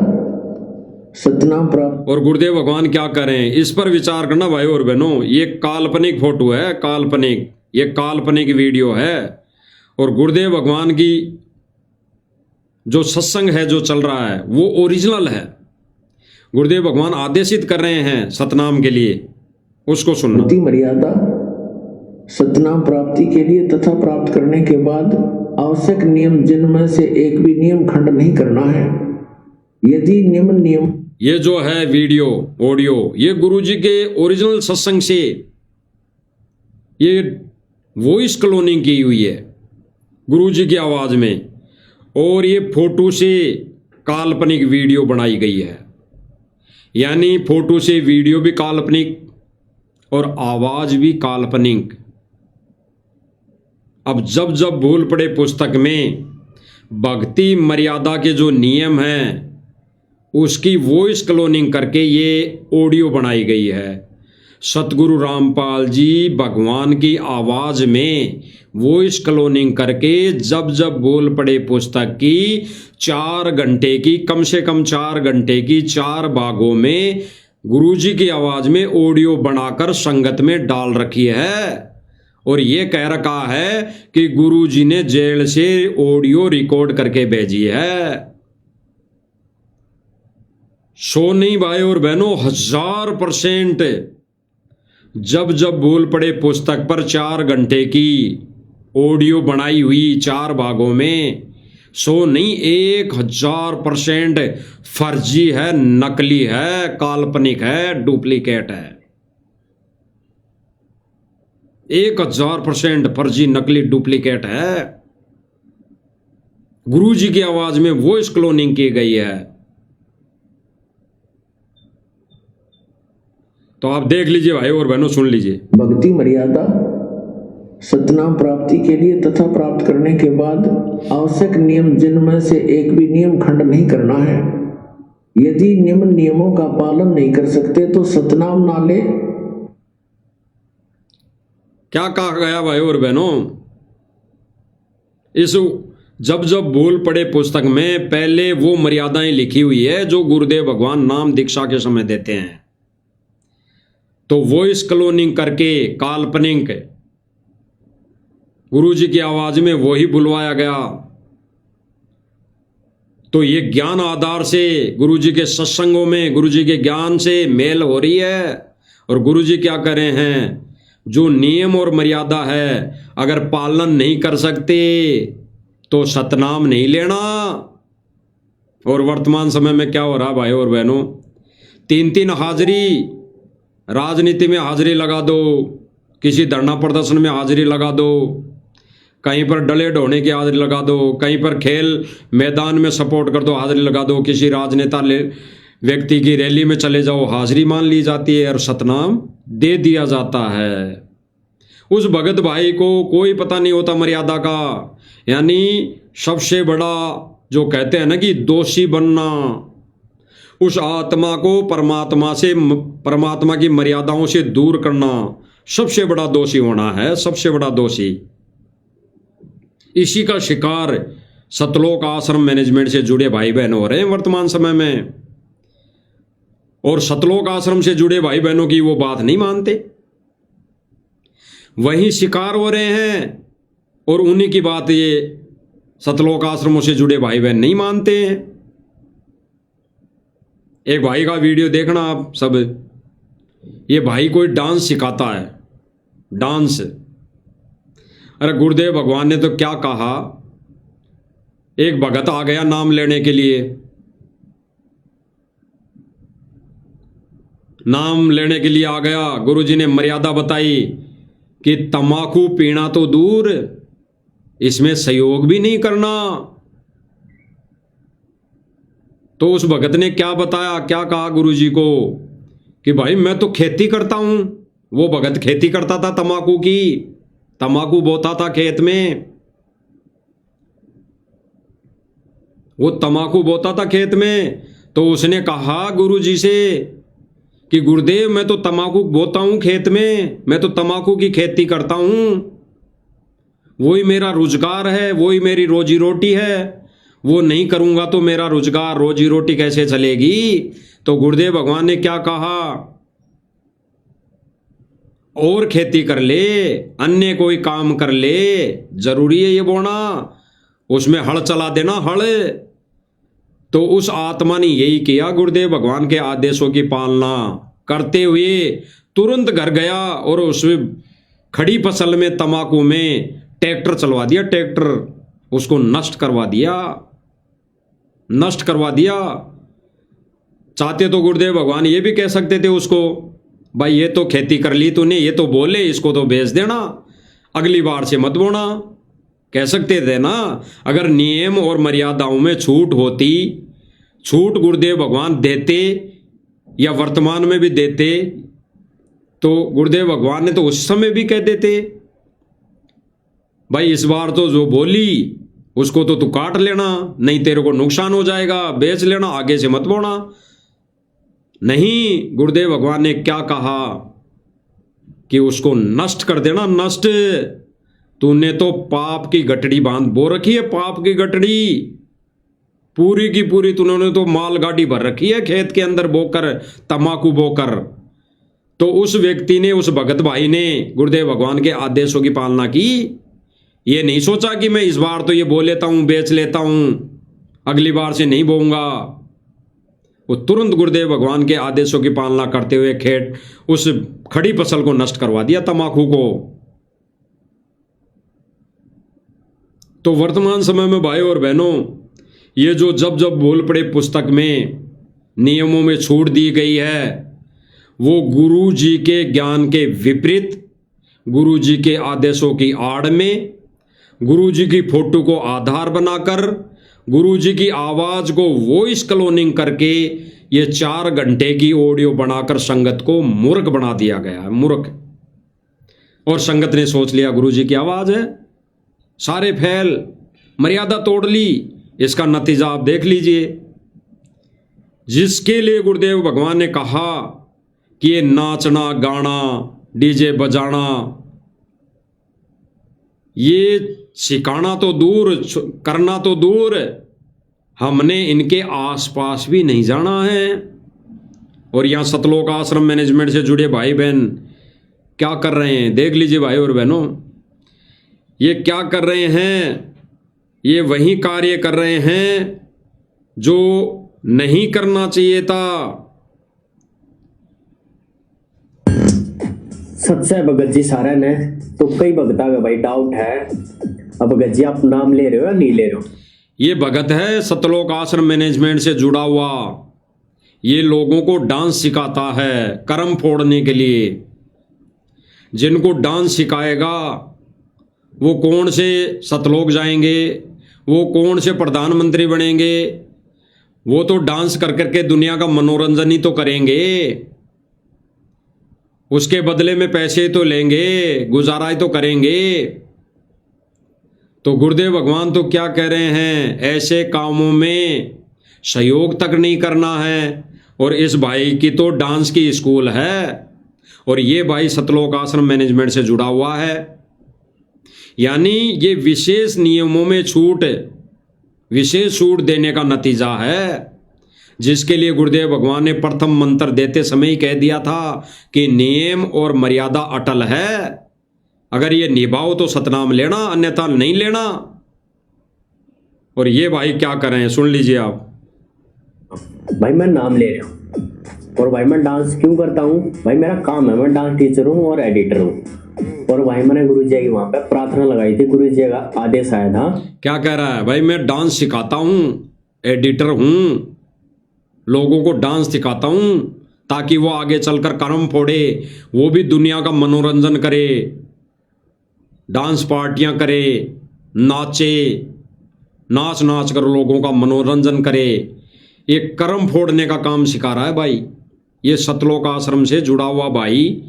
सतनाम प्राप्त। और गुरुदेव भगवान क्या करें इस पर विचार करना भाई और बहनों। ये काल्पनिक फोटो है, काल्पनिक, ये काल्पनिक वीडियो है। और गुरुदेव भगवान की जो सत्संग है जो चल रहा है वो ओरिजिनल है। गुरुदेव भगवान आदेशित कर रहे हैं सतनाम के लिए, उसको सुनना। भक्ति मर्यादा सतनाम प्राप्ति के लिए तथा प्राप्त करने के बाद आवश्यक नियम जिनमें से एक भी नियम खंड नहीं करना है। यदि निम्न नियम, ये जो है वीडियो ऑडियो, ये गुरुजी के ओरिजिनल सत्संग से ये वॉइस क्लोनिंग की हुई है गुरुजी की आवाज में, और ये फोटो से काल्पनिक वीडियो बनाई गई है। यानी फोटो से वीडियो भी काल्पनिक और आवाज भी काल्पनिक। अब जब जब भूल पड़े पुस्तक में भक्ति मर्यादा के जो नियम हैं उसकी वॉइस क्लोनिंग करके ये ऑडियो बनाई गई है। सतगुरु रामपाल जी भगवान की आवाज में वॉइस क्लोनिंग करके जब जब बोल पड़े पुस्तक की 4 घंटे की, कम से कम 4 घंटे की 4 भागों में गुरुजी की आवाज में ऑडियो बनाकर संगत में डाल रखी है। और ये कह रखा है कि गुरुजी ने जेल से ऑडियो रिकॉर्ड करके भेजी है। सो नहीं भाई और बहनों, 1000% जब जब बोल पड़े पुस्तक पर 4 घंटे की ऑडियो बनाई हुई 4 भागों में, सो नहीं 1000% फर्जी है, नकली है, काल्पनिक है, डुप्लीकेट है। 1000% फर्जी, नकली, डुप्लीकेट है। गुरुजी की आवाज में वॉइस क्लोनिंग की गई है। तो आप देख लीजिए भाई और बहनों, सुन लीजिए। भक्ति मर्यादा सतनाम प्राप्ति के लिए तथा प्राप्त करने के बाद आवश्यक नियम जिनमें से एक भी नियम खंड नहीं करना है। यदि निम्न नियमों का पालन नहीं कर सकते तो सतनाम ना ले। क्या कहा गया भाई और बहनों, इस जब जब बोल पड़े पुस्तक में पहले वो मर्यादाएं लिखी हुई है जो गुरुदेव भगवान नाम दीक्षा के समय देते हैं। तो वॉइस क्लोनिंग करके काल्पनिक गुरुजी की आवाज में वही बुलवाया गया। तो ये ज्ञान आधार से गुरुजी के सत्संगों में गुरुजी के ज्ञान से मेल हो रही है। और गुरुजी क्या कर रहे हैं, जो नियम और मर्यादा है अगर पालन नहीं कर सकते तो सतनाम नहीं लेना। और वर्तमान समय में क्या हो रहा भाई और बहनों, 3-3 हाजिरी, राजनीति में हाजिरी लगा दो, किसी धरना प्रदर्शन में हाजिरी लगा दो, कहीं पर डले ढोने की हाजिरी लगा दो, कहीं पर खेल मैदान में सपोर्ट कर दो, हाजिरी लगा दो, किसी राजनेता व्यक्ति की रैली में चले जाओ, हाजिरी मान ली जाती है और सतनाम दे दिया जाता है। उस भगत भाई को कोई पता नहीं होता मर्यादा का। यानी सबसे बड़ा जो कहते हैं ना कि दोषी बनना, उस आत्मा को परमात्मा की मर्यादाओं से दूर करना, सबसे बड़ा दोषी होना है, सबसे बड़ा दोषी। इसी का शिकार सतलोक आश्रम मैनेजमेंट से जुड़े भाई बहन हो रहे हैं वर्तमान समय में। और सतलोक आश्रम से जुड़े भाई बहनों की वो बात नहीं मानते, वही शिकार हो रहे हैं और उन्हीं की बात ये सतलोक आश्रमों से जुड़े भाई बहन नहीं मानते हैं। एक भाई का वीडियो देखना आप सब, ये भाई कोई डांस सिखाता है, डांस। अरे गुरुदेव भगवान ने तो क्या कहा, एक भगत आ गया नाम लेने के लिए, नाम लेने के लिए आ गया। गुरुजी ने मर्यादा बताई कि तंबाकू पीना तो दूर, इसमें सहयोग भी नहीं करना। तो उस भगत ने क्या बताया, क्या कहा गुरुजी को कि भाई मैं तो खेती करता हूं। वो भगत खेती करता था तंबाकू की, तंबाकू बोता था खेत में, वो तंबाकू बोता था खेत में। तो उसने कहा गुरुजी से कि गुरुदेव मैं तो तंबाकू बोता हूं खेत में, मैं तो तंबाकू की खेती करता हूं, वही मेरा रोजगार है, वही मेरी रोजी रोटी है, वो नहीं करूंगा तो मेरा रोजगार रोजी रोटी कैसे चलेगी। तो गुरुदेव भगवान ने क्या कहा, और खेती कर ले, अन्य कोई काम कर ले, जरूरी है ये बोना, उसमें हल चला देना हल। तो उस आत्मा ने यही किया, गुरुदेव भगवान के आदेशों की पालना करते हुए तुरंत घर गया और उसमें खड़ी फसल में तंबाकू में ट्रैक्टर चलवा दिया, ट्रैक्टर उसको नष्ट करवा दिया, नष्ट करवा दिया। चाहते तो गुरुदेव भगवान ये भी कह सकते थे उसको, भाई ये तो खेती कर ली तूने, ये तो बोले, इसको तो बेच देना, अगली बार से मत बोना, कह सकते थे ना। अगर नियम और मर्यादाओं में छूट होती, छूट गुरुदेव भगवान देते या वर्तमान में भी देते, तो गुरुदेव भगवान ने तो उस समय भी कह देते भाई इस बार तो जो बोली उसको तो तू काट लेना, नहीं तेरे को नुकसान हो जाएगा, बेच लेना, आगे से मत बोना। नहीं, गुरुदेव भगवान ने क्या कहा कि उसको नष्ट कर देना, नष्ट। तूने तो पाप की गठड़ी बांध बो रखी है, पाप की गठड़ी पूरी की पूरी तूने तो मालगाड़ी भर रखी है खेत के अंदर बोकर, तंबाकू बोकर। तो उस व्यक्ति ने, उस भगत भाई ने गुरुदेव भगवान के आदेशों की पालना की। ये नहीं सोचा कि मैं इस बार तो ये बो लेता हूं, बेच लेता हूं, अगली बार से नहीं बोऊंगा। वो तुरंत गुरुदेव भगवान के आदेशों की पालना करते हुए खेत, उस खड़ी फसल को नष्ट करवा दिया, तंबाकू को। तो वर्तमान समय में भाई और बहनों, ये जो जब जब बोल पड़े पुस्तक में नियमों में छूट दी गई है, वो गुरु जी के ज्ञान के विपरीत, गुरु जी के आदेशों की आड़ में, गुरु जी की फोटो को आधार बनाकर, गुरु जी की आवाज को वॉइस क्लोनिंग करके ये 4 घंटे की ऑडियो बनाकर संगत को मूर्ख बना दिया गया है, मूर्ख। और संगत ने सोच लिया गुरु जी की आवाज है, सारे फैल, मर्यादा तोड़ ली। इसका नतीजा आप देख लीजिए। जिसके लिए गुरुदेव भगवान ने कहा कि ये नाचना गाना डीजे बजाना, ये सिखाना तो दूर, करना तो दूर, हमने इनके आसपास भी नहीं जाना है। और यहां सतलोक आश्रम मैनेजमेंट से जुड़े भाई बहन क्या कर रहे हैं, देख लीजिए भाई और बहनों, ये क्या कर रहे हैं। ये वही कार्य कर रहे हैं जो नहीं करना चाहिए था। सच है भगत जी सारा ने, तो कई भगता का भाई डाउट है। अब भगत जी आप नाम ले रहे हो या नहीं ले रहे हो? ये भगत है सतलोक आश्रम मैनेजमेंट से जुड़ा हुआ, ये लोगों को डांस सिखाता है कर्म फोड़ने के लिए। जिनको डांस सिखाएगा वो कौन से सतलोक जाएंगे, वो कौन से प्रधानमंत्री बनेंगे, वो तो डांस कर करके दुनिया का मनोरंजन ही तो करेंगे, उसके बदले में पैसे तो लेंगे, गुजारा ही तो करेंगे। तो गुरुदेव भगवान तो क्या कह रहे हैं, ऐसे कामों में सहयोग तक नहीं करना है। और इस भाई की तो डांस की स्कूल है और ये भाई सतलोक आश्रम मैनेजमेंट से जुड़ा हुआ है। यानी ये विशेष नियमों में छूट, विशेष छूट देने का नतीजा है, जिसके लिए गुरुदेव भगवान ने प्रथम मंत्र देते समय ही कह दिया था कि नियम और मर्यादा अटल है, अगर ये निभाओ तो सतनाम लेना, अन्यथा नहीं लेना। और ये भाई क्या कर रहे हैं सुन लीजिए आप। भाई मैं नाम ले रहा हूँ और भाई मैं डांस क्यों करता हूँ, भाई मेरा काम है, मैं डांस टीचर हूँ और एडिटर हूँ। और भाई मैंने गुरु जी की वहां पे प्रार्थना लगाई थी, गुरु जी का आदेश आया था। क्या कह रहा है भाई, मैं डांस सिखाता हूँ, एडिटर हूँ, लोगों को डांस सिखाता हूँ ताकि वो आगे चलकर कर्म फोड़े, वो भी दुनिया का मनोरंजन करे, डांस पार्टियां करे, नाचे, नाच नाच कर लोगों का मनोरंजन करे, ये कर्म फोड़ने का काम सिखा रहा है भाई। ये सतलोक आश्रम से जुड़ा हुआ भाई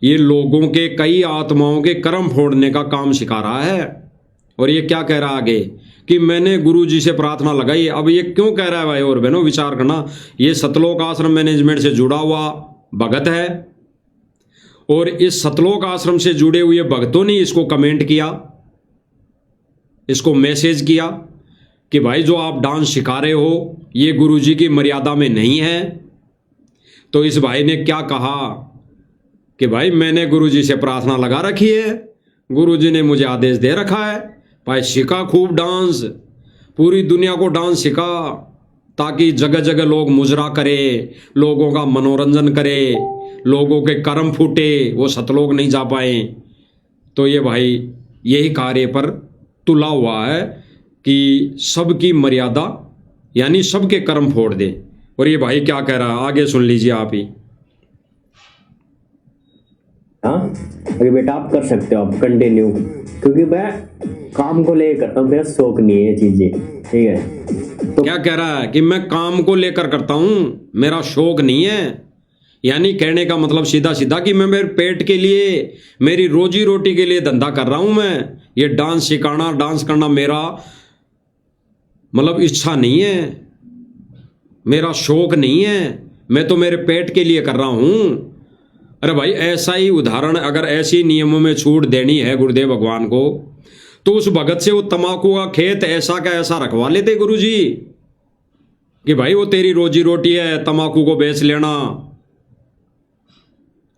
ये लोगों के, कई आत्माओं के कर्म फोड़ने का काम सिखा रहा है। और ये क्या कह रहा है आगे कि मैंने गुरु जी से प्रार्थना लगाई। अब ये क्यों कह रहा है भाई और बहनों, विचार करना। ये सतलोक आश्रम मैनेजमेंट से जुड़ा हुआ भगत है और इस सतलोक आश्रम से जुड़े हुए भक्तों ने इसको कमेंट किया, इसको मैसेज किया कि भाई जो आप डांस सिखा रहे हो ये गुरु जी की मर्यादा में नहीं है। तो इस भाई ने क्या कहा कि भाई मैंने गुरु जी से प्रार्थना लगा रखी है, गुरु जी ने मुझे आदेश दे रखा है, भाई सिखा खूब डांस, पूरी दुनिया को डांस सिखा ताकि जगह जगह लोग मुजरा करे, लोगों का मनोरंजन करे, लोगों के कर्म फूटे, वो सतलोक नहीं जा पाए। तो ये भाई यही कार्य पर तुला हुआ है कि सबकी मर्यादा यानी सबके कर्म फोड़ दे। और ये भाई क्या कह रहा है आगे सुन लीजिए आप ही। हाँ अरे बेटा आप कर सकते हो, आप कंटिन्यू, क्योंकि मैं काम को लेकर करता हूँ, मेरा शौक नहीं है ये चीजें, ठीक है। तो क्या कह रहा है कि मैं काम को लेकर करता हूँ, मेरा शौक नहीं है। यानी कहने का मतलब सीधा सीधा कि मैं मेरे पेट के लिए, मेरी रोजी रोटी के लिए धंधा कर रहा हूं। मैं ये डांस सिखाना, डांस करना मेरा मतलब इच्छा नहीं है, मेरा शौक नहीं है, मैं तो मेरे पेट के लिए कर रहा हूं। अरे भाई ऐसा ही उदाहरण, अगर ऐसी नियमों में छूट देनी है गुरुदेव भगवान को तो उस भगत से वो तंबाकू का खेत ऐसा का ऐसा रखवा लेते गुरु जी कि भाई वो तेरी रोजी रोटी है, तंबाकू को बेच लेना।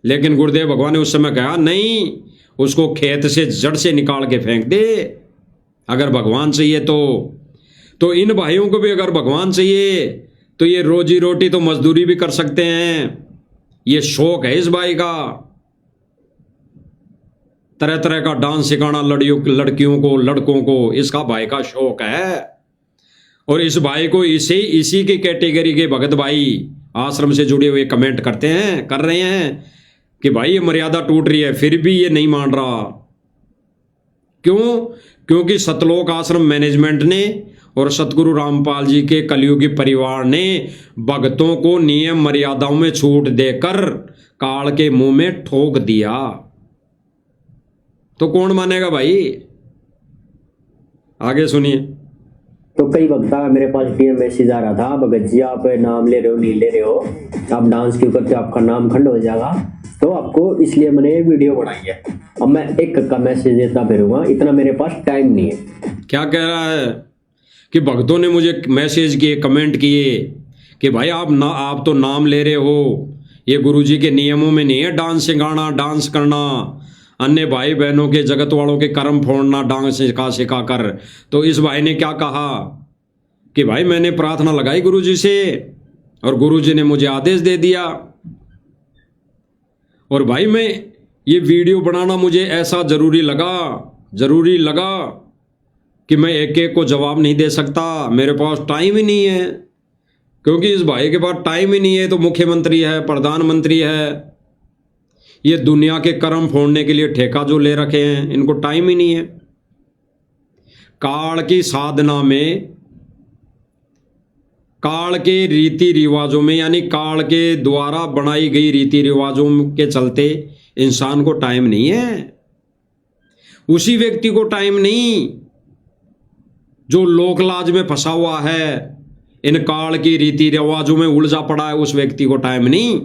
लेकिन गुरुदेव भगवान ने उस समय कहा नहीं, उसको खेत से जड़ से निकाल के फेंक दे अगर भगवान चाहिए तो इन भाइयों को भी अगर भगवान चाहिए तो ये रोजी रोटी तो मजदूरी भी कर सकते हैं। ये शौक है इस भाई का, तरह तरह का डांस सिखाना लड़कियों को, लड़कों को, इसका भाई का शौक है। और इस भाई को इसी की कैटेगरी के भगत भाई आश्रम से जुड़े हुए कमेंट कर रहे हैं कि भाई ये मर्यादा टूट रही है, फिर भी ये नहीं मान रहा। क्यों? क्योंकि सतलोक आश्रम मैनेजमेंट ने और सतगुरु रामपाल जी के कलयुगी परिवार ने भक्तों को नियम मर्यादाओं में छूट देकर काल के मुंह में ठोक दिया। तो कौन मानेगा भाई? आगे सुनिए। तो कई वक्त मेरे पास DM मैसेज आ रहा था, भगत जी आप नाम ले रहे हो, नहीं ले रहे हो, आप डांस क्यों करते हो, आपका नाम खंड हो जाएगा। तो आपको इसलिए मैंने वीडियो बनाई है। अब मैं एक का मैसेज देता फिरूंगा, इतना मेरे पास टाइम नहीं है। क्या कह रहा है कि भक्तों ने मुझे मैसेज किए, कमेंट किए कि भाई आप तो नाम ले रहे हो, ये गुरुजी के नियमों में नहीं है डांस सिखाना, डांस करना, अन्य भाई बहनों के, जगत वालों के कर्म फोड़ना डांस सिखा कर। तो इस भाई ने क्या कहा कि भाई मैंने प्रार्थना लगाई गुरुजी से और गुरुजी ने मुझे आदेश दे दिया। और भाई मैं ये वीडियो बनाना मुझे ऐसा जरूरी लगा कि मैं एक एक को जवाब नहीं दे सकता, मेरे पास टाइम ही नहीं है। क्योंकि इस भाई के पास टाइम ही नहीं है, तो मुख्यमंत्री है, प्रधानमंत्री है, ये दुनिया के कर्म फोड़ने के लिए ठेका जो ले रखे हैं, इनको टाइम ही नहीं है। काल की साधना में, काल के रीति रिवाजों में, यानी काल के द्वारा बनाई गई रीति रिवाजों के चलते इंसान को टाइम नहीं है। उसी व्यक्ति को टाइम नहीं जो लोकलाज में फंसा हुआ है, इन काल की रीति रिवाजों में उलझा पड़ा है, उस व्यक्ति को टाइम नहीं।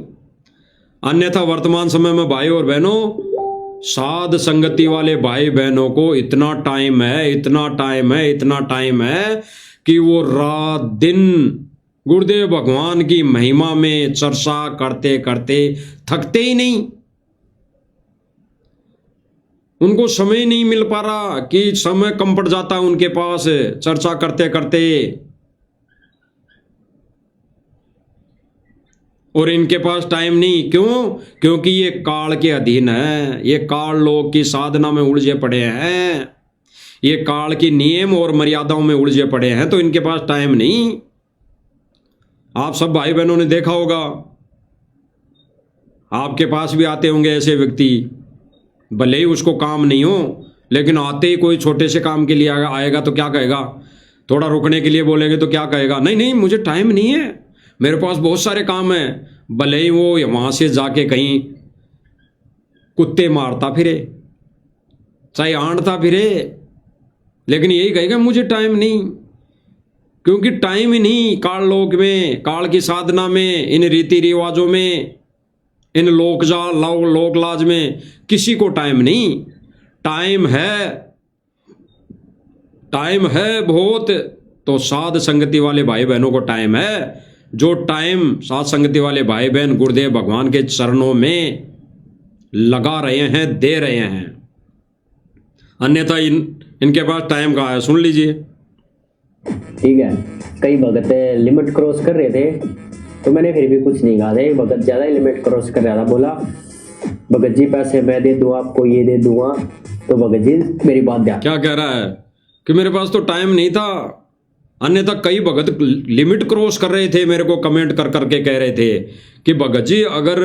अन्यथा वर्तमान समय में भाई और बहनों, साध संगति वाले भाई बहनों को इतना टाइम है कि वो रात दिन गुरुदेव भगवान की महिमा में चर्चा करते करते थकते ही नहीं। उनको समय नहीं मिल पा रहा कि समय कम पड़ जाता है उनके पास चर्चा करते करते। और इनके पास टाइम नहीं, क्यों? क्योंकि ये काल के अधीन है, ये काल लोग की साधना में उलझे पड़े हैं, ये काल की नियम और मर्यादाओं में उलझे पड़े हैं, तो इनके पास टाइम नहीं। आप सब भाई बहनों ने देखा होगा, आपके पास भी आते होंगे ऐसे व्यक्ति, भले ही उसको काम नहीं हो, लेकिन आते ही कोई छोटे से काम के लिए आएगा तो क्या कहेगा, थोड़ा रुकने के लिए बोलेंगे तो क्या कहेगा, नहीं नहीं मुझे टाइम नहीं है, मेरे पास बहुत सारे काम हैं। भले ही वो वहाँ से जाके कहीं कुत्ते मारता फिरे, चाहे आंटता फिरे, लेकिन यही कहेगा मुझे टाइम नहीं। क्योंकि टाइम ही नहीं, काल लोक में, काल की साधना में, इन रीति रिवाजों में, इन लोक लाज में किसी को टाइम नहीं। टाइम है बहुत, तो साध संगति वाले भाई बहनों को टाइम है। जो टाइम साध संगति वाले भाई बहन गुरुदेव भगवान के चरणों में लगा रहे हैं, दे रहे हैं, अन्यथा इनके पास टाइम कहाँ है, सुन लीजिए। ठीक है, कई भगत लिमिट क्रॉस कर रहे थे तो मैंने फिर भी कुछ नहीं कहा था। एक भगत ज्यादा ही लिमिट क्रॉस कर रहा था, बोला भगत जी पैसे मैं दे दूँ आपको, ये दे दूंगा, तो भगत जी मेरी बात ध्यान। क्या कह रहा है कि मेरे पास तो टाइम नहीं था, अन्यथा कई भगत लिमिट क्रॉस कर रहे थे, मेरे को कमेंट कर करके कह रहे थे कि भगत जी अगर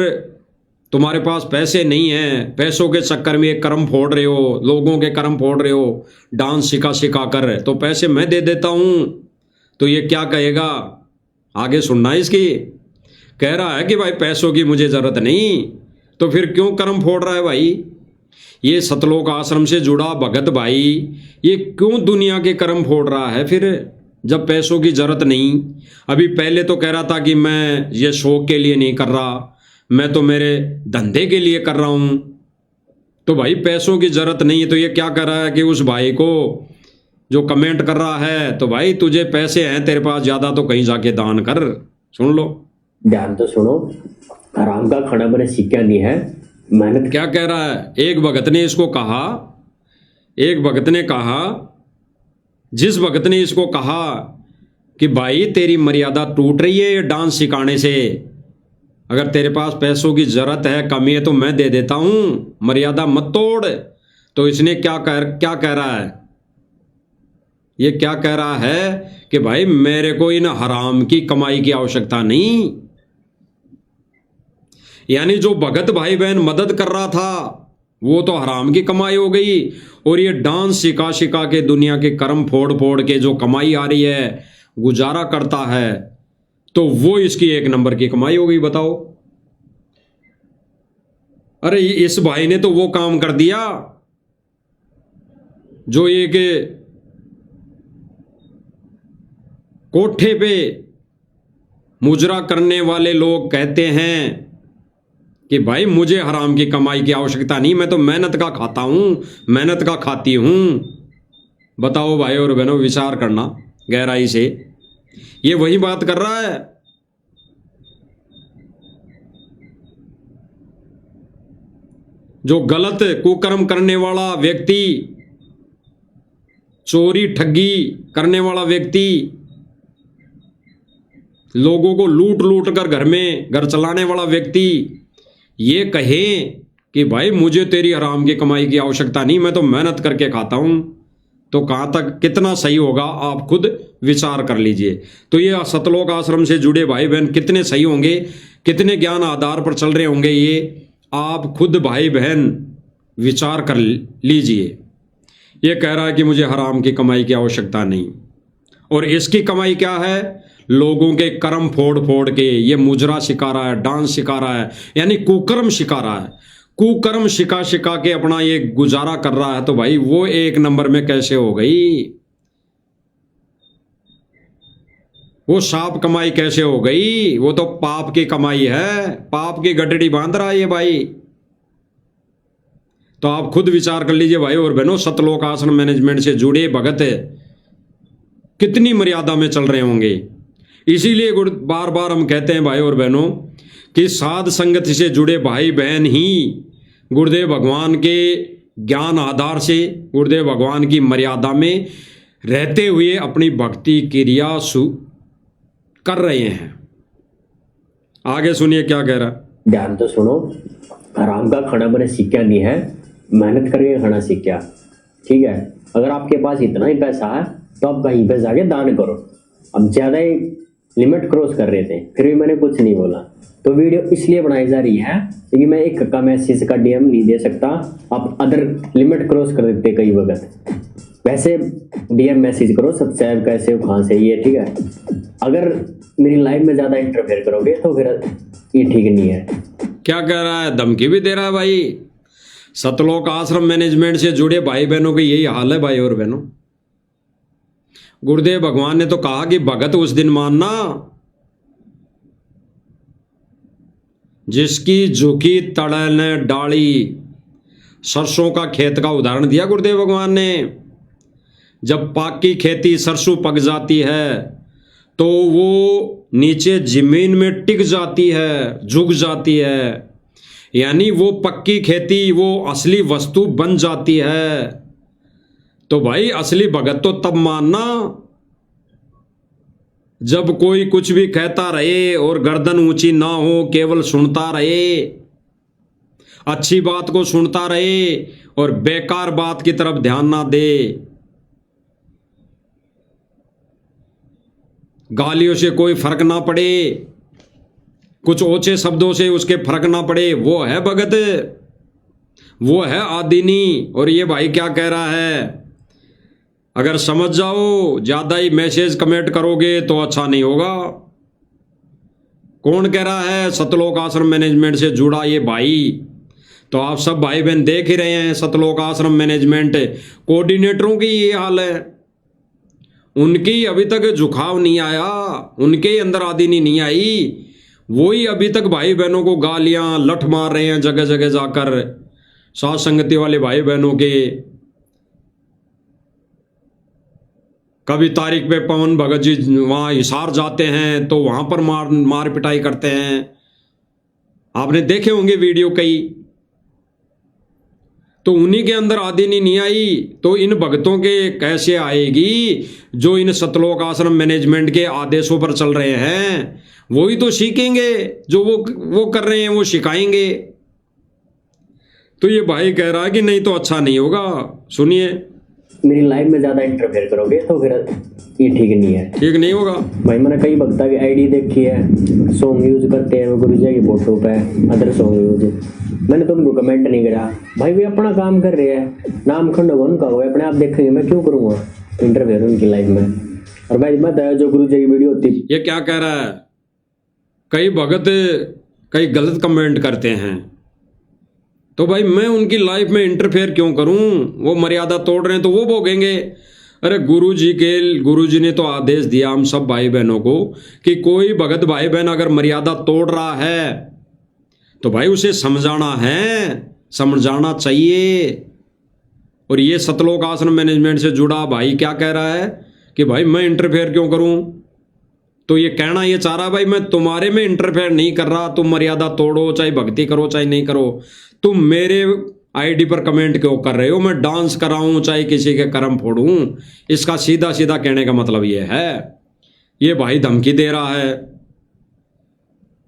तुम्हारे पास पैसे नहीं हैं, पैसों के चक्कर में एक कर्म फोड़ रहे हो, लोगों के कर्म फोड़ रहे हो डांस सिखा कर, तो पैसे मैं दे देता हूं। तो ये क्या कहेगा, आगे सुनना इसकी। कह रहा है कि भाई पैसों की मुझे जरूरत नहीं, तो फिर क्यों कर्म फोड़ रहा है भाई? ये सतलोक आश्रम से जुड़ा भगत भाई ये क्यों दुनिया के कर्म फोड़ रहा है फिर, जब पैसों की जरूरत नहीं? अभी पहले तो कह रहा था कि मैं ये शौक के लिए नहीं कर रहा, मैं तो मेरे धंधे के लिए कर रहा हूं। तो भाई पैसों की जरूरत नहीं है, तो ये क्या कर रहा है कि उस भाई को जो कमेंट कर रहा है, तो भाई तुझे पैसे हैं तेरे पास ज्यादा, तो कहीं जाके दान कर। सुन लो, ध्यान तो सुनो, आराम का खाना बने सीखा नहीं है, मेहनत। क्या कह रहा है? एक भगत ने इसको कहा, एक भगत ने कहा, जिस भगत ने इसको कहा कि भाई तेरी मर्यादा टूट रही है डांस सिखाने से, अगर तेरे पास पैसों की जरूरत है, कमी है, तो मैं दे देता हूं, मर्यादा मत तोड़। तो इसने क्या कह रहा है? ये क्या कह रहा है कि भाई मेरे को इन हराम की कमाई की आवश्यकता नहीं। यानी जो भगत भाई बहन मदद कर रहा था वो तो हराम की कमाई हो गई, और ये डांस सिखा के दुनिया के कर्म फोड़ के जो कमाई आ रही है, गुजारा करता है, तो वो इसकी एक नंबर की कमाई हो गई। बताओ, अरे इस भाई ने तो वो काम कर दिया जो एक कोठे पे मुजरा करने वाले लोग कहते हैं कि भाई मुझे हराम की कमाई की आवश्यकता नहीं, मैं तो मेहनत का खाता हूं, मेहनत का खाती हूं। बताओ भाई और बहनों, विचार करना गहराई से, ये वही बात कर रहा है। जो गलत कुकर्म करने वाला व्यक्ति, चोरी ठगी करने वाला व्यक्ति, लोगों को लूट कर घर चलाने वाला व्यक्ति ये कहे कि भाई मुझे तेरी हराम की कमाई की आवश्यकता नहीं, मैं तो मेहनत करके खाता हूं, तो कहां तक कितना सही होगा आप खुद विचार कर लीजिए। तो ये सतलोक आश्रम से जुड़े भाई बहन कितने सही होंगे, कितने ज्ञान आधार पर चल रहे होंगे, ये आप खुद भाई बहन विचार कर लीजिए। ये कह रहा है कि मुझे हराम की कमाई की आवश्यकता नहीं, और इसकी कमाई क्या है? लोगों के कर्म फोड़ के ये मुजरा सिखा रहा है, डांस सिखा रहा है, यानी कुकर्म सिखा रहा है, कुकर्म सिखा के अपना ये गुजारा कर रहा है। तो भाई वो एक नंबर में कैसे हो गई? वो साफ कमाई कैसे हो गई? वो तो पाप की कमाई है, पाप की गठड़ी बांध रहा है ये भाई। तो आप खुद विचार कर लीजिए भाई और बहनों, सतलोक आश्रम मैनेजमेंट से जुड़े भगत कितनी मर्यादा में चल रहे होंगे। इसीलिए बार बार हम कहते हैं भाई और बहनों कि साध संगत से जुड़े भाई बहन ही गुरुदेव भगवान के ज्ञान आधार से, गुरुदेव भगवान की मर्यादा में रहते हुए अपनी भक्ति क्रिया कर रहे हैं। आगे सुनिए क्या कह रहा। ध्यान तो सुनो, आराम का खाना बने सीखा नहीं है, मेहनत करके खाना सीखा। ठीक है, अगर आपके पास इतना ही पैसा है तो आप कहीं पे जाके दान करो। अब ज्यादा ही लिमिट क्रॉस कर रहे थे, फिर भी मैंने कुछ नहीं बोला। तो वीडियो इसलिए बनाई जा रही है क्योंकि मैं एक का मैसेज का डीएम नहीं दे सकता, आप अदर लिमिट क्रॉस कर देते कई वक्त। वैसे डीएम मैसेज करो सब्सक्राइब कैसे हो कहाँ से ये ठीक है, अगर मेरी लाइफ में ज़्यादा इंटरफेयर करोगे तो फिर ये ठीक नहीं है। क्या कह रहा है, धमकी भी दे रहा है भाई। सतलोक आश्रम मैनेजमेंट से जुड़े भाई बहनों की यही हाल है भाई और बहनों। गुरुदेव भगवान ने तो कहा कि भगत उस दिन मानना जिसकी झुकी तड़न डाली। सरसों का खेत का उदाहरण दिया गुरुदेव भगवान ने। जब पाक की खेती सरसों पक जाती है तो वो नीचे जमीन में टिक जाती है, झुक जाती है, यानी वो पक्की खेती वो असली वस्तु बन जाती है। तो भाई असली भगत तो तब मानना जब कोई कुछ भी कहता रहे और गर्दन ऊंची ना हो, केवल सुनता रहे, अच्छी बात को सुनता रहे और बेकार बात की तरफ ध्यान ना दे। गालियों से कोई फर्क ना पड़े, कुछ ओछे शब्दों से उसके फर्क ना पड़े, वो है भगत, वो है आदिनी। और ये भाई क्या कह रहा है, अगर समझ जाओ, ज्यादा ही मैसेज कमेंट करोगे तो अच्छा नहीं होगा। कौन कह रहा है, सतलोक आश्रम मैनेजमेंट से जुड़ा ये भाई। तो आप सब भाई बहन देख ही रहे हैं, सतलोक आश्रम मैनेजमेंट कोऑर्डिनेटरों की ये हाल है। उनकी अभी तक झुकाव नहीं आया, उनके अंदर आदिनी नहीं आई, वही अभी तक भाई बहनों को गालियां लठ मार रहे हैं जगह जगह जाकर। साथ संगति वाले भाई बहनों के कभी तारीख पे पवन भगत जी वहां हिसार जाते हैं तो वहां पर मार पिटाई करते हैं। आपने देखे होंगे वीडियो कई। तो उन्हीं के अंदर आदिनी नहीं आई तो इन भक्तों के कैसे आएगी जो इन सतलोक आश्रम मैनेजमेंट के आदेशों पर चल रहे हैं। वही तो सीखेंगे जो वो कर रहे हैं, वो सिखाएंगे। तो ये भाई कह रहा है कि नहीं तो अच्छा नहीं होगा। सुनिए, मेरी लाइफ में ज्यादा इंटरफेयर करोगे तो फिर ये ठीक नहीं है, ठीक नहीं होगा। भाई मैंने कई भक्ता की आईडी देखी है, सॉन्ग यूज करते हैं वो गुरु जी की फोटो पे, अदर सॉन्ग यूज। मैंने तो उनको कमेंट नहीं करा, भाई वे अपना काम कर रहे हैं, नाम खंड होगा उनका, वो अपने आप देखेंगे, मैं क्यों करूँगा इंटरफेयर उनकी लाइफ में। और भाई मत है जो गुरु जी की वीडियो होती। ये क्या कह रहा है, कई भगत कई गलत कमेंट करते हैं तो भाई मैं उनकी लाइफ में इंटरफेयर क्यों करूं, वो मर्यादा तोड़ रहे हैं तो वो भोगेंगे। अरे गुरुजी ने तो आदेश दिया हम सब भाई बहनों को कि कोई भगत भाई बहन अगर मर्यादा तोड़ रहा है तो भाई उसे समझाना है, समझाना चाहिए। और ये सतलोक आश्रम मैनेजमेंट से जुड़ा भाई क्या कह रहा है कि भाई मैं इंटरफेयर क्यों करूं। तो ये कहना ये चाह रहा भाई मैं तुम्हारे में इंटरफेयर नहीं कर रहा, तुम मर्यादा तोड़ो, चाहे भक्ति करो चाहे नहीं करो। तुम मेरे आईडी पर कमेंट क्यों कर रहे हो, मैं डांस कराऊं चाहे किसी के कर्म फोड़ूं। इसका सीधा सीधा कहने का मतलब ये है। ये भाई धमकी दे रहा है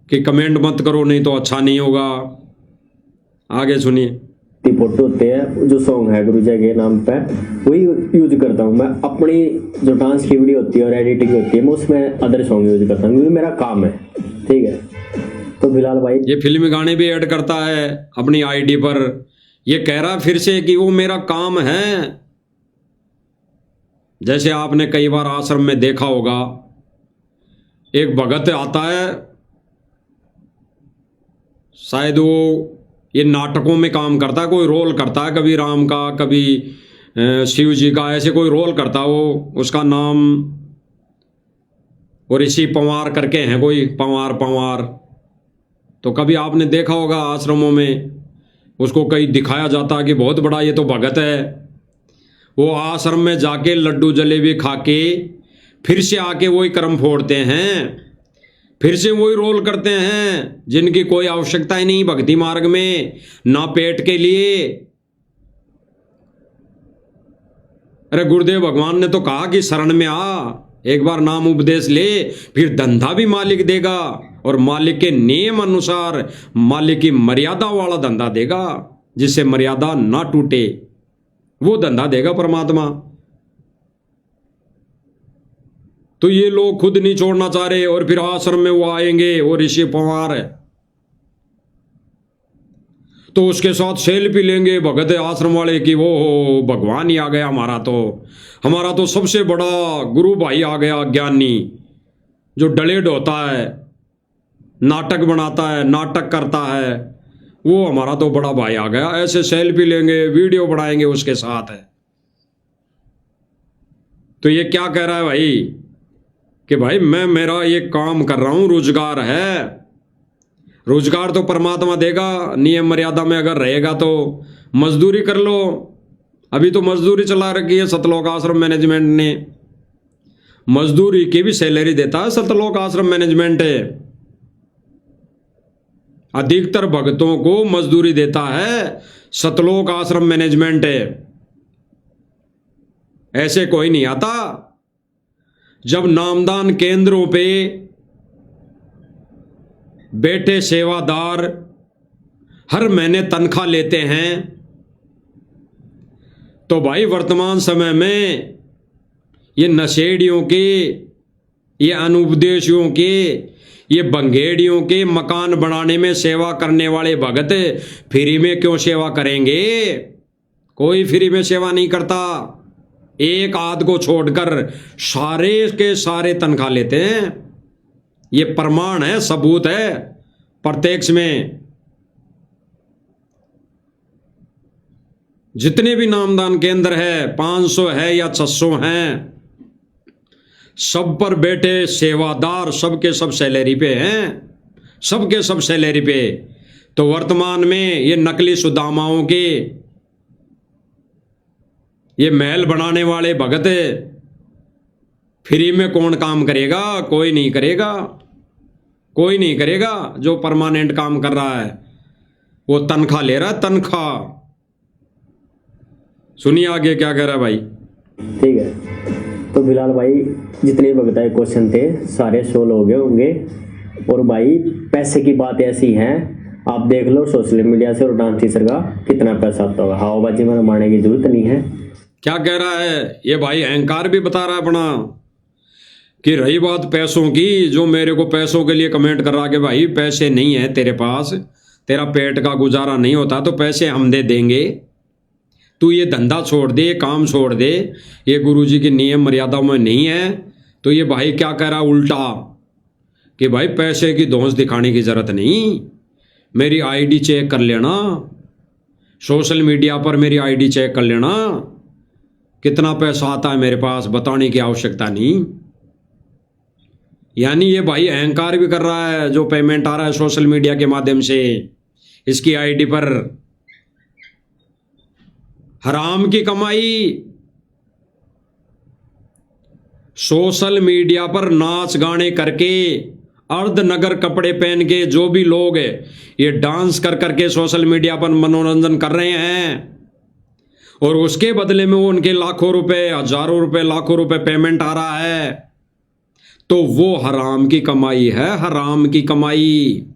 कि कमेंट मत करो नहीं तो अच्छा नहीं होगा। आगे सुनिए। फोटो होते हैं जो सॉन्ग है गुरु जी के नाम पे वही यूज करता हूँ मैं। अपनी जो डांस की वीडियो होती है और एडिटिंग होती है मैं उसमें अदर सॉन्ग यूज करता हूँ क्योंकि मेरा काम है, ठीक है। तो फिलहाल भाई ये फिल्मी गाने भी ऐड करता है अपनी आईडी पर। ये कह रहा फिर से कि वो मेरा काम है। जैसे आपने कई बार आश्रम में देखा होगा, एक भगत आता है, शायद वो ये नाटकों में काम करता है, कोई रोल करता है, कभी राम का कभी शिव जी का, ऐसे कोई रोल करता है वो। उसका नाम और ऋषि पंवार करके हैं, कोई पंवार। तो कभी आपने देखा होगा आश्रमों में उसको कहीं दिखाया जाता है कि बहुत बड़ा ये तो भगत है। वो आश्रम में जाके लड्डू जलेबी खा के फिर से आके वही कर्म फोड़ते हैं, फिर से वही रोल करते हैं जिनकी कोई आवश्यकता ही नहीं भक्ति मार्ग में, ना पेट के लिए। अरे गुरुदेव भगवान ने तो कहा कि शरण में आ, एक बार नाम उपदेश ले, फिर धंधा भी मालिक देगा और मालिक के नियम अनुसार मालिक की मर्यादा वाला धंधा देगा, जिससे मर्यादा ना टूटे, वो धंधा देगा परमात्मा। तो ये लोग खुद नहीं छोड़ना चाह रहे और फिर आश्रम में वो आएंगे, वो ऋषि पंवार है, तो उसके साथ सेल्फी लेंगे भगत आश्रम वाले की वो भगवान ही आ गया, हमारा तो सबसे बड़ा गुरु भाई आ गया, ज्ञानी जो डलेड होता है, नाटक बनाता है, नाटक करता है, वो हमारा तो बड़ा भाई आ गया। ऐसे सेल्फी लेंगे, वीडियो बनाएंगे उसके साथ है। तो ये क्या कह रहा है भाई कि भाई मैं मेरा ये काम कर रहा हूं, रोजगार है, रोजगार तो परमात्मा देगा, नियम मर्यादा में अगर रहेगा तो मजदूरी कर लो। अभी तो मजदूरी चला रखी है सतलोक आश्रम मैनेजमेंट ने, मजदूरी की भी सैलरी देता है सतलोक आश्रम मैनेजमेंट है, अधिकतर भक्तों को मजदूरी देता है सतलोक आश्रम मैनेजमेंट है। ऐसे कोई नहीं आता। जब नामदान केंद्रों पे बैठे सेवादार हर महीने तनख्वाह लेते हैं, तो भाई वर्तमान समय में ये नशेड़ियों के, ये अनुपदेशियों के, ये बंगेड़ियों के मकान बनाने में सेवा करने वाले भगत फ्री में क्यों सेवा करेंगे? कोई फ्री में सेवा नहीं करता। एक आध को छोड़कर सारे के सारे तनख्वाह लेते हैं। ये प्रमाण है, सबूत है प्रत्यक्ष में। जितने भी नामदान केंद्र है, 500 है या 600 हैं, सब पर बैठे सेवादार सबके सब सैलरी पे हैं, सबके सब सैलरी पे। तो वर्तमान में ये नकली सुदामाओं के, ये महल बनाने वाले भगत फ्री में कौन काम करेगा? कोई नहीं करेगा, कोई नहीं करेगा। जो परमानेंट काम कर रहा है वो तनख्वाह ले रहा है, तनख्वाह। सुनिए आगे क्या कह रहा है भाई। ठीक है, तो फिलहाल भाई जितने भगताई क्वेश्चन थे सारे सोल्व हो गए होंगे। और भाई पैसे की बात ऐसी है, आप देख लो सोशल मीडिया से और डांस टीचर का कितना पैसा आता होगा। हवाबाजी में मारने की जरूरत नहीं है। क्या कह रहा है ये भाई? अहंकार भी बता रहा है अपना कि रही बात पैसों की, जो मेरे को पैसों के लिए कमेंट कर रहा है कि भाई पैसे नहीं है तेरे पास, तेरा पेट का गुजारा नहीं होता, तो पैसे हम दे देंगे, तू ये धंधा छोड़ दे, काम छोड़ दे, ये गुरुजी की नियम मर्यादाओं में नहीं है। तो ये भाई क्या कह रहा उल्टा कि भाई पैसे की धौंस दिखाने की जरूरत नहीं, मेरी आईडी चेक कर लेना, सोशल मीडिया पर मेरी आईडी चेक कर लेना, कितना पैसा आता है मेरे पास, बताने की आवश्यकता नहीं। यानी ये भाई अहंकार भी कर रहा है। जो पेमेंट आ रहा है सोशल मीडिया के माध्यम से इसकी आईडी पर, हराम की कमाई। सोशल मीडिया पर नाच गाने करके, अर्धनगर कपड़े पहन के जो भी लोग है ये डांस कर करके सोशल मीडिया पर मनोरंजन कर रहे हैं, और उसके बदले में वो उनके लाखों रुपए, हजारों रुपए, लाखों रुपए पेमेंट आ रहा है, तो वो हराम की कमाई है, हराम की कमाई।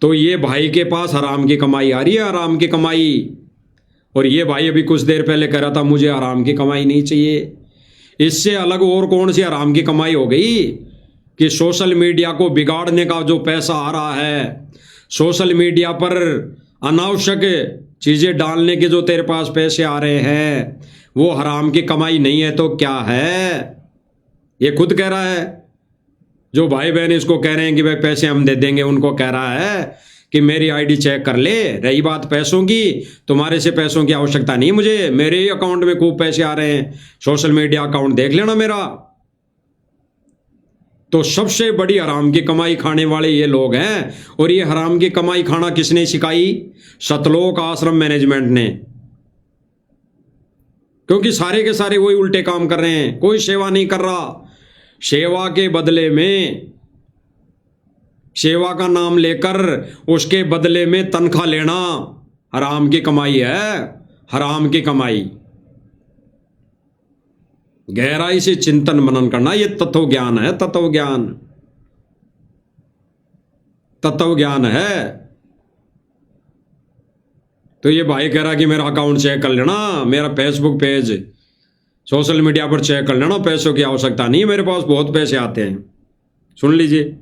तो ये भाई के पास हराम की कमाई आ रही है, हराम की कमाई। और ये भाई अभी कुछ देर पहले कह रहा था मुझे हराम की कमाई नहीं चाहिए। इससे अलग और कौन सी हराम की कमाई हो गई कि सोशल मीडिया को बिगाड़ने का जो पैसा आ रहा है, सोशल मीडिया पर अनावश्यक चीजें डालने के जो तेरे पास पैसे आ रहे हैं, वो हराम की कमाई नहीं है तो क्या है? ये खुद कह रहा है। जो भाई बहन इसको कह रहे हैं कि भाई पैसे हम दे देंगे, उनको कह रहा है कि मेरी आईडी चेक कर ले। रही बात पैसों की, तुम्हारे से पैसों की आवश्यकता नहीं मुझे, मेरे ही अकाउंट में खूब पैसे आ रहे हैं, सोशल मीडिया अकाउंट देख लेना मेरा। तो सबसे बड़ी हराम की कमाई खाने वाले ये लोग हैं। और ये हराम की कमाई खाना किसने सिखाई? सतलोक आश्रम मैनेजमेंट ने। क्योंकि सारे के सारे वही उल्टे काम कर रहे हैं, कोई सेवा नहीं कर रहा। सेवा के बदले में, सेवा का नाम लेकर उसके बदले में तनख्वाह लेना हराम की कमाई है, हराम की कमाई। गहराई से चिंतन मनन करना, ये तत्व ज्ञान है, तत्व ज्ञान, तत्व ज्ञान है। तो ये भाई कह रहा कि मेरा अकाउंट चेक कर लेना, मेरा फेसबुक पेज सोशल मीडिया पर चेक कर लेना, पैसों की आवश्यकता नहीं, मेरे पास बहुत पैसे आते हैं। सुन लीजिए,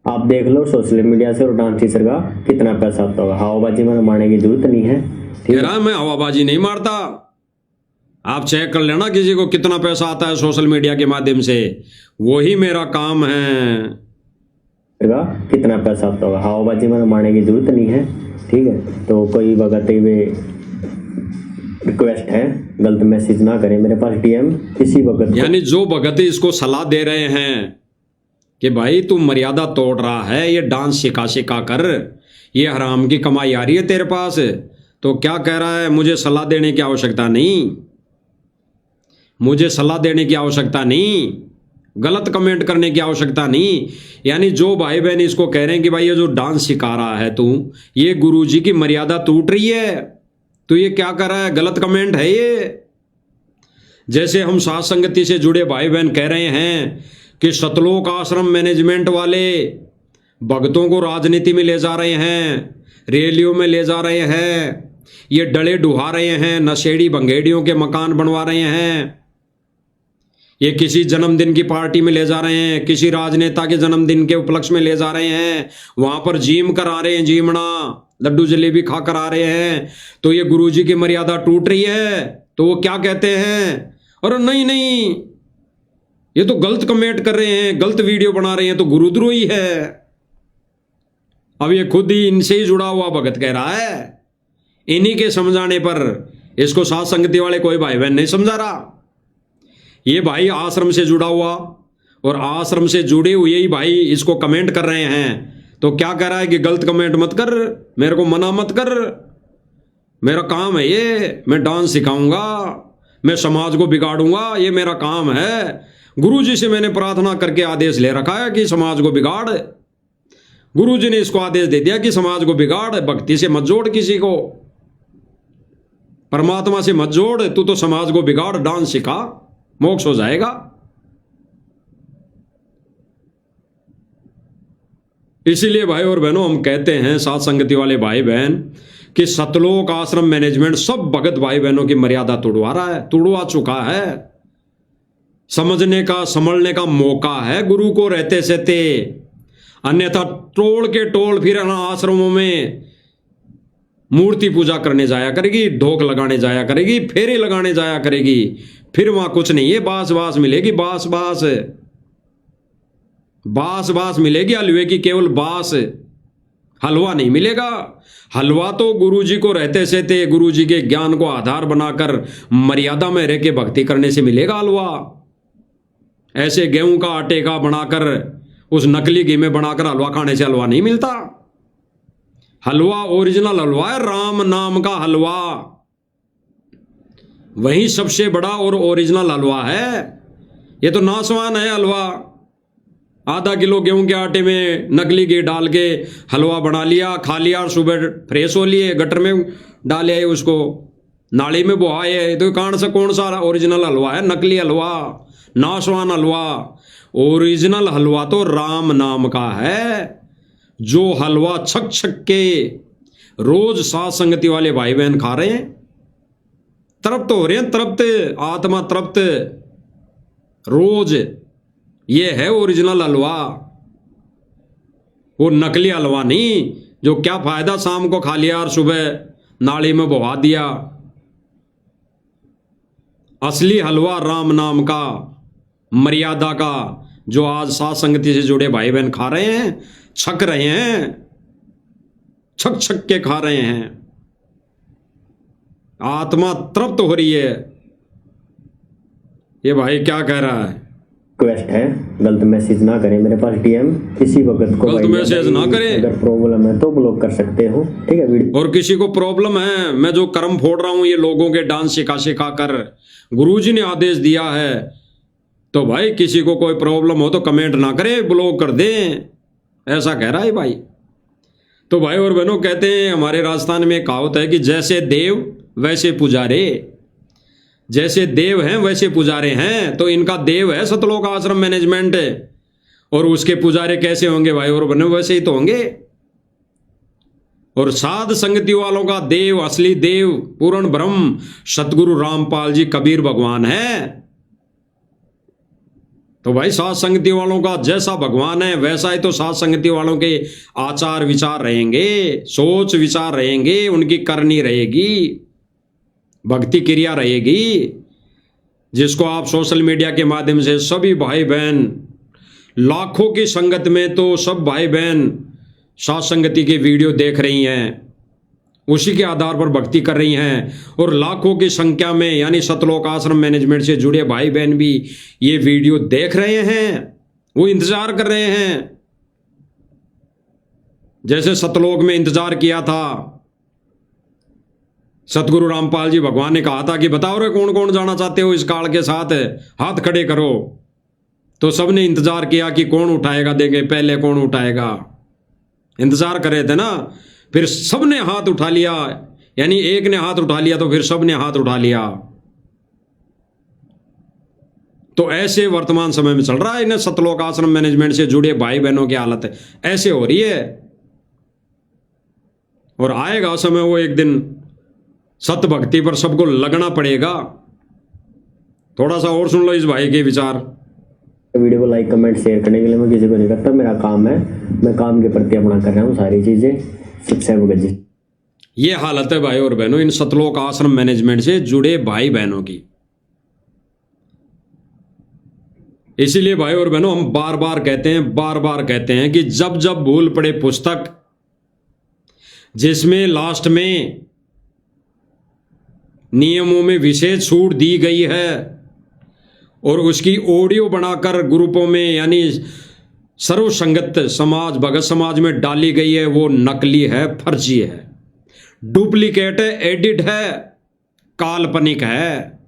आप देख लो सोशल मीडिया से और डांस टीचर का कितना पैसा आता होगा। हवाबाजी में मारने की जरूरत नहीं है, ठीक कह रहा है मैं हवाबाजी नहीं मारता। आप चेक कर लेना किसी को कितना पैसा आता है सोशल मीडिया के माध्यम से, वही मेरा काम है। कितना पैसा आता होगा। हवाबाजी में मारने की जरूरत नहीं है, ठीक है। तो कोई बगते हुए रिक्वेस्ट है, गलत मैसेज ना करें मेरे पास डीएम किसी वक्त। यानी जो भगत इसको सलाह दे रहे हैं कि भाई तू मर्यादा तोड़ रहा है, ये डांस सिखा सिखा कर ये हराम की कमाई आ रही है तेरे पास, तो क्या कह रहा है, मुझे सलाह देने की आवश्यकता नहीं, मुझे सलाह देने की आवश्यकता नहीं, गलत कमेंट करने की आवश्यकता नहीं। यानी जो भाई बहन इसको कह रहे हैं कि भाई ये जो डांस सिखा रहा है तू, ये गुरुजी की मर्यादा टूट रही है, तो ये क्या कर रहा है, गलत कमेंट है ये। जैसे हम साथ संगति से जुड़े भाई बहन कह रहे हैं कि सतलोक आश्रम मैनेजमेंट वाले भक्तों को राजनीति में ले जा रहे हैं, रैलियों में ले जा रहे हैं, ये डले डुहा रहे हैं, नशेड़ी भंगेड़ियों के मकान बनवा रहे हैं, ये किसी जन्मदिन की पार्टी में ले जा रहे हैं, किसी राजनेता के जन्मदिन के उपलक्ष्य में ले जा रहे हैं, वहां पर जिम करा रहे हैं, जिमना लड्डू जलेबी खा कर आ रहे हैं, तो ये गुरुजी की मर्यादा टूट रही है। तो वो क्या कहते हैं, अरे नहीं नहीं, ये तो गलत कमेंट कर रहे हैं, गलत वीडियो बना रहे हैं, तो गुरुद्रोही है। अब ये खुद ही इनसे ही जुड़ा हुआ भगत कह रहा है, इन्हीं के समझाने पर इसको साथ संगति वाले कोई भाई बहन नहीं समझा रहा। ये भाई आश्रम से जुड़ा हुआ और आश्रम से जुड़े हुए ही भाई इसको कमेंट कर रहे हैं, तो क्या कह रहा है कि गलत कमेंट मत कर, मेरे को मना मत कर, मेरा काम है ये, मैं डांस सिखाऊंगा, मैं समाज को बिगाड़ूंगा, ये मेरा काम है। गुरुजी से मैंने प्रार्थना करके आदेश ले रखा है कि समाज को बिगाड़, गुरुजी ने इसको आदेश दे दिया कि समाज को बिगाड़, भक्ति से मत जोड़, किसी को परमात्मा से मत जोड़, तू तो समाज को बिगाड़, डांस सिखा, मोक्ष हो जाएगा। इसीलिए भाई और बहनों हम कहते हैं साथ संगति वाले भाई बहन कि सतलोक आश्रम मैनेजमेंट सब भगत भाई बहनों की मर्यादा तोड़वा रहा है, तोड़वा चुका है। समझने का संभलने का मौका है गुरु को रहते सहते, अन्यथा तोड़ के टोल फिर आश्रमों में मूर्ति पूजा करने जाया करेगी, ढोक लगाने जाया करेगी, फेरे लगाने जाया करेगी, फिर वहां कुछ नहीं है, बास बास मिलेगी, बास बास बास बास मिलेगी, हलवे की केवल बास, हलवा नहीं मिलेगा। हलवा तो गुरुजी को रहते सहते, गुरुजी के ज्ञान को आधार बनाकर मर्यादा में रह के भक्ति करने से मिलेगा हलवा। ऐसे गेहूं का आटे का बनाकर, उस नकली घी में बनाकर हलवा खाने से हलवा नहीं मिलता। हलवा ओरिजिनल हलवा है, राम नाम का हलवा, वही सबसे बड़ा और ओरिजिनल हलवा है। ये तो नासवान है हलवा, आधा किलो गेहूं के आटे में नकली घी डाल के हलवा बना लिया, खा लिया और सुबह फ्रेश हो लिए, गटर में डाले आए, उसको नाली में बहाए, तो कौन सा ओरिजिनल हलवा है, नकली हलवा, नासवान हलवा। ओरिजिनल हलवा तो राम नाम का है, जो हलवा छक छक के रोज साथ संगति वाले भाई बहन खा रहे हैं, तृप्त हो रहे हैं, तृप्त आत्मा तृप्त रोज। ये है ओरिजिनल हलवा, वो नकली हलवा नहीं जो क्या फायदा, शाम को खा लिया और सुबह नाली में बहा दिया। असली हलवा राम नाम का, मर्यादा का, जो आज साथ संगति से जुड़े भाई बहन खा रहे हैं, छक रहे हैं, छक छक के खा रहे हैं, आत्मा तृप्त हो रही है। ये भाई क्या कह रहा है, रिक्वेस्ट है, गलत मैसेज ना करें मेरे पास डीएम किसी वक्त को, गलत मैसेज ना करें, अगर प्रॉब्लम है तो ब्लॉक कर सकते हो, ठीक है वीडियो। और किसी को प्रॉब्लम है, मैं जो कर्म फोड़ रहा हूं ये लोगों के डांस सिखा सिखा कर, गुरुजी ने आदेश दिया है, तो भाई किसी को कोई प्रॉब्लम हो तो कमेंट ना करें, ब्लॉक कर दें, ऐसा कह रहा है भाई। तो भाई और बहनों कहते हैं, हमारे राजस्थान में कहावत है कि जैसे देव वैसे पुजारे, जैसे देव हैं वैसे पुजारे हैं, तो इनका देव है सतलोक आश्रम मैनेजमेंट, और उसके पुजारे कैसे होंगे भाई और बहनों, वैसे ही तो होंगे। और साध संगति वालों का देव, असली देव, पूर्ण ब्रह्म सतगुरु रामपाल जी कबीर भगवान है। तो भाई साथ संगति वालों का जैसा भगवान है वैसा ही तो साथ संगति वालों के आचार विचार रहेंगे, सोच विचार रहेंगे, उनकी करनी रहेगी, भक्ति क्रिया रहेगी, जिसको आप सोशल मीडिया के माध्यम से सभी भाई बहन, लाखों की संगत में तो सब भाई बहन साथ संगति की वीडियो देख रही हैं, उसी के आधार पर भक्ति कर रही हैं, और लाखों की संख्या में यानी सतलोक आश्रम मैनेजमेंट से जुड़े भाई बहन भी ये वीडियो देख रहे हैं, वो इंतजार कर रहे हैं। जैसे सतलोक में इंतजार किया था, सतगुरु रामपाल जी भगवान ने कहा था कि बताओ रे कौन कौन जाना चाहते हो इस काल के साथ, हाथ खड़े करो। तो सबने इंतजार किया कि कौन उठाएगा, देंगे पहले कौन उठाएगा, इंतजार कर रहे थे ना। फिर सबने हाथ उठा लिया, यानी एक ने हाथ उठा लिया तो फिर सबने हाथ उठा लिया। तो ऐसे वर्तमान समय में चल रहा है, इन्हें सतलोक आश्रम मैनेजमेंट से जुड़े भाई बहनों की हालत ऐसे हो रही है। और आएगा समय वो एक दिन सत भक्ति पर सबको लगना पड़ेगा। थोड़ा सा और सुन लो इस भाई के विचार। वीडियो को लाइक कमेंट शेयर करने के लिए मैं किसी को नहीं करता, मेरा काम है, मैं काम के प्रति अपना कर रहा हूँ सारी चीजें। सत्संग जी, ये हालत है भाई और बहनों इन सतलोक आश्रम मैनेजमेंट से जुड़े भाई बहनों की। इसीलिए भाई और बहनों हम बार बार कहते हैं कि जब जब भूल पड़े पुस्तक जिसमें लास्ट में नियमों में विशेष छूट दी गई है और उसकी ऑडियो बनाकर ग्रुपों में यानी सर्वसंगत समाज, भगत समाज में डाली गई है, वो नकली है, फर्जी है, डुप्लीकेट है, एडिट है, काल्पनिक है।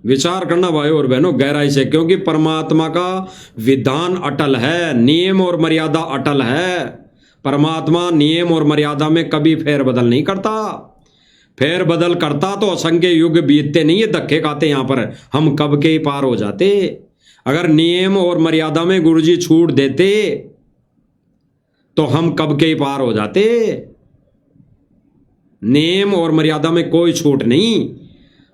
विचार करना भाई और बहनों गहराई से, क्योंकि परमात्मा का विधान अटल है, नियम और मर्यादा अटल है। परमात्मा नियम और मर्यादा में कभी फेरबदल नहीं करता। फेरबदल करता तो असंख्य युग बीतते नहीं, ये धक्के खाते यहां पर हम कब के ही पार हो जाते। अगर नियम और मर्यादा में गुरुजी छूट देते तो हम कब के ही पार हो जाते। नियम और मर्यादा में कोई छूट नहीं,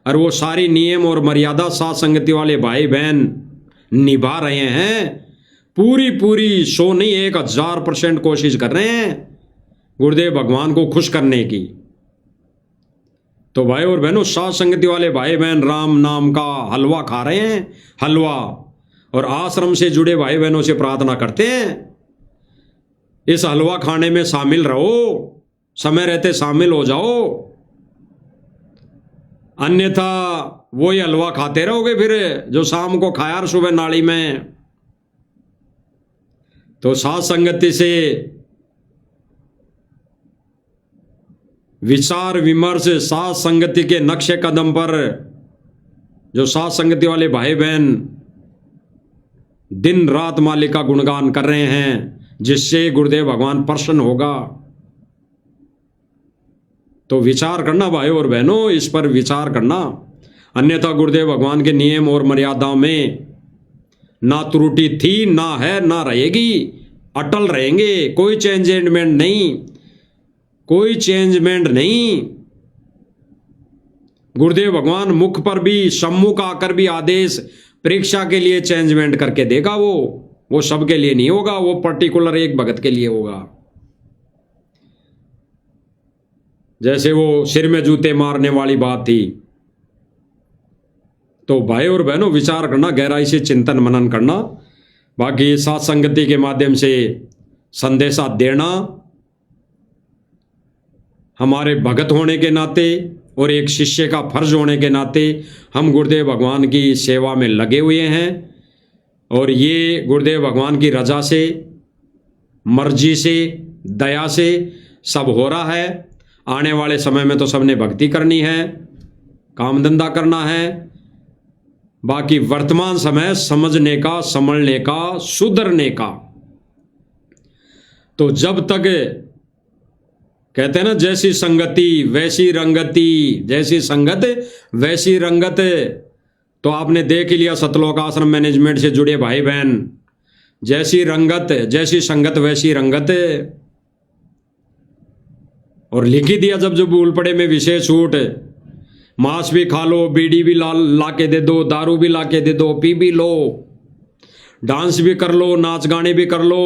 और वो सारी नियम और मर्यादा साथ संगति वाले भाई बहन निभा रहे हैं। पूरी 100 नहीं 1000% कोशिश कर रहे हैं गुरुदेव भगवान को खुश करने की। तो भाई और बहनों साथ संगति वाले भाई बहन राम नाम का हलवा खा रहे हैं, हलवा, और आश्रम से जुड़े भाई बहनों से प्रार्थना करते हैं इस हलवा खाने में शामिल रहो, समय रहते शामिल हो जाओ, अन्यथा वही हलवा खाते रहोगे फिर जो शाम को खाया सुबह नाली में। तो साथ संगति से विचार विमर्श, साथ संगति के नक्शे कदम पर जो साथ संगति वाले भाई बहन दिन रात मालिक का गुणगान कर रहे हैं, जिससे गुरुदेव भगवान प्रसन्न होगा। तो विचार करना भाई और बहनों, इस पर विचार करना, अन्यथा गुरुदेव भगवान के नियम और मर्यादा में ना त्रुटि थी, ना है, ना रहेगी, अटल रहेंगे। कोई चेंजमेंट नहीं, कोई चेंजमेंट नहीं। गुरुदेव भगवान मुख पर भी, सम्मुख आकर भी आदेश परीक्षा के लिए चेंजमेंट करके देगा। वो सबके लिए नहीं होगा, वो पर्टिकुलर एक भगत के लिए होगा। जैसे वो सिर में जूते मारने वाली बात थी। तो भाई और बहनों विचार करना, गहराई से चिंतन मनन करना। बाकी साथ संगति के माध्यम से संदेशा देना हमारे भगत होने के नाते और एक शिष्य का फर्ज होने के नाते हम गुरुदेव भगवान की सेवा में लगे हुए हैं। और ये गुरुदेव भगवान की रजा से, मर्जी से, दया से सब हो रहा है। आने वाले समय में तो सबने भक्ति करनी है, काम धंधा करना है। बाकी वर्तमान समय समझने का, संभलने का, सुधरने का। तो जब तक कहते हैं ना, जैसी संगति वैसी रंगति, जैसी संगत वैसी रंगत। तो आपने देख ही लिया सतलोक आश्रम मैनेजमेंट से जुड़े भाई बहन, जैसी रंगत, जैसी संगत वैसी रंगत। और लिख ही दिया जब भूल पड़े में विशेष छूट, मांस भी खा लो, बीड़ी भी ला के दे दो, दारू भी ला के दे दो, पी भी लो, डांस भी कर लो, नाच गाने भी कर लो।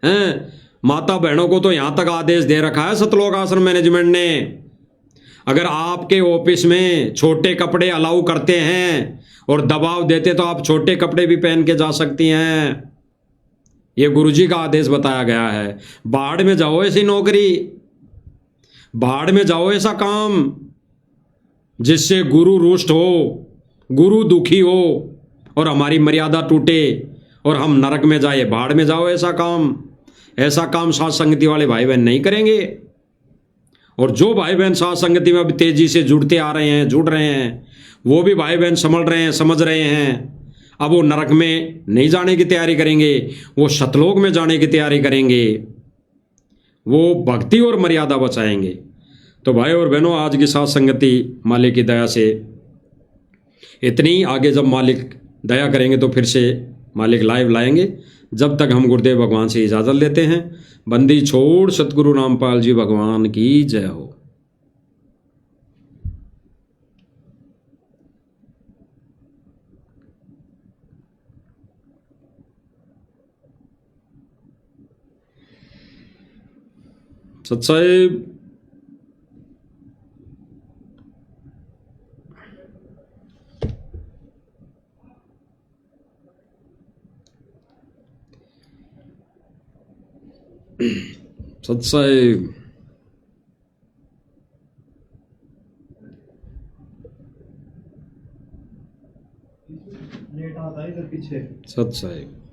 हैं, माता बहनों को तो यहां तक आदेश दे रखा है सतलोक आश्रम मैनेजमेंट ने, अगर आपके ऑफिस में छोटे कपड़े अलाउ करते हैं और दबाव देते तो आप छोटे कपड़े भी पहन के जा सकती हैं। ये गुरुजी का आदेश बताया गया है। बाढ़ में जाओ ऐसी नौकरी, बाढ़ में जाओ ऐसा काम जिससे गुरु रुष्ट हो, गुरु दुखी हो और हमारी मर्यादा टूटे और हम नरक में जाए। बाढ़ में जाओ ऐसा काम साथ संगति वाले भाई बहन नहीं करेंगे। और जो भाई बहन साथ संगति में अभी तेजी से जुड़ रहे हैं, वो भी भाई बहन संभल रहे हैं, समझ रहे हैं। अब वो नरक में नहीं जाने की तैयारी करेंगे, वो सतलोक में जाने की तैयारी करेंगे, वो भक्ति और मर्यादा बचाएंगे। तो भाई और बहनों, आज की साथ संगति मालिक की दया से इतनी, आगे जब मालिक दया करेंगे तो फिर से मालिक लाइव लाएंगे। जब तक हम गुरुदेव भगवान से इजाज़त लेते हैं। बंदी छोड़ सतगुरु रामपाल जी भगवान की जय हो। सत साहिब, सत साहिब, लेट आता है इधर पीछे। सत साहिब।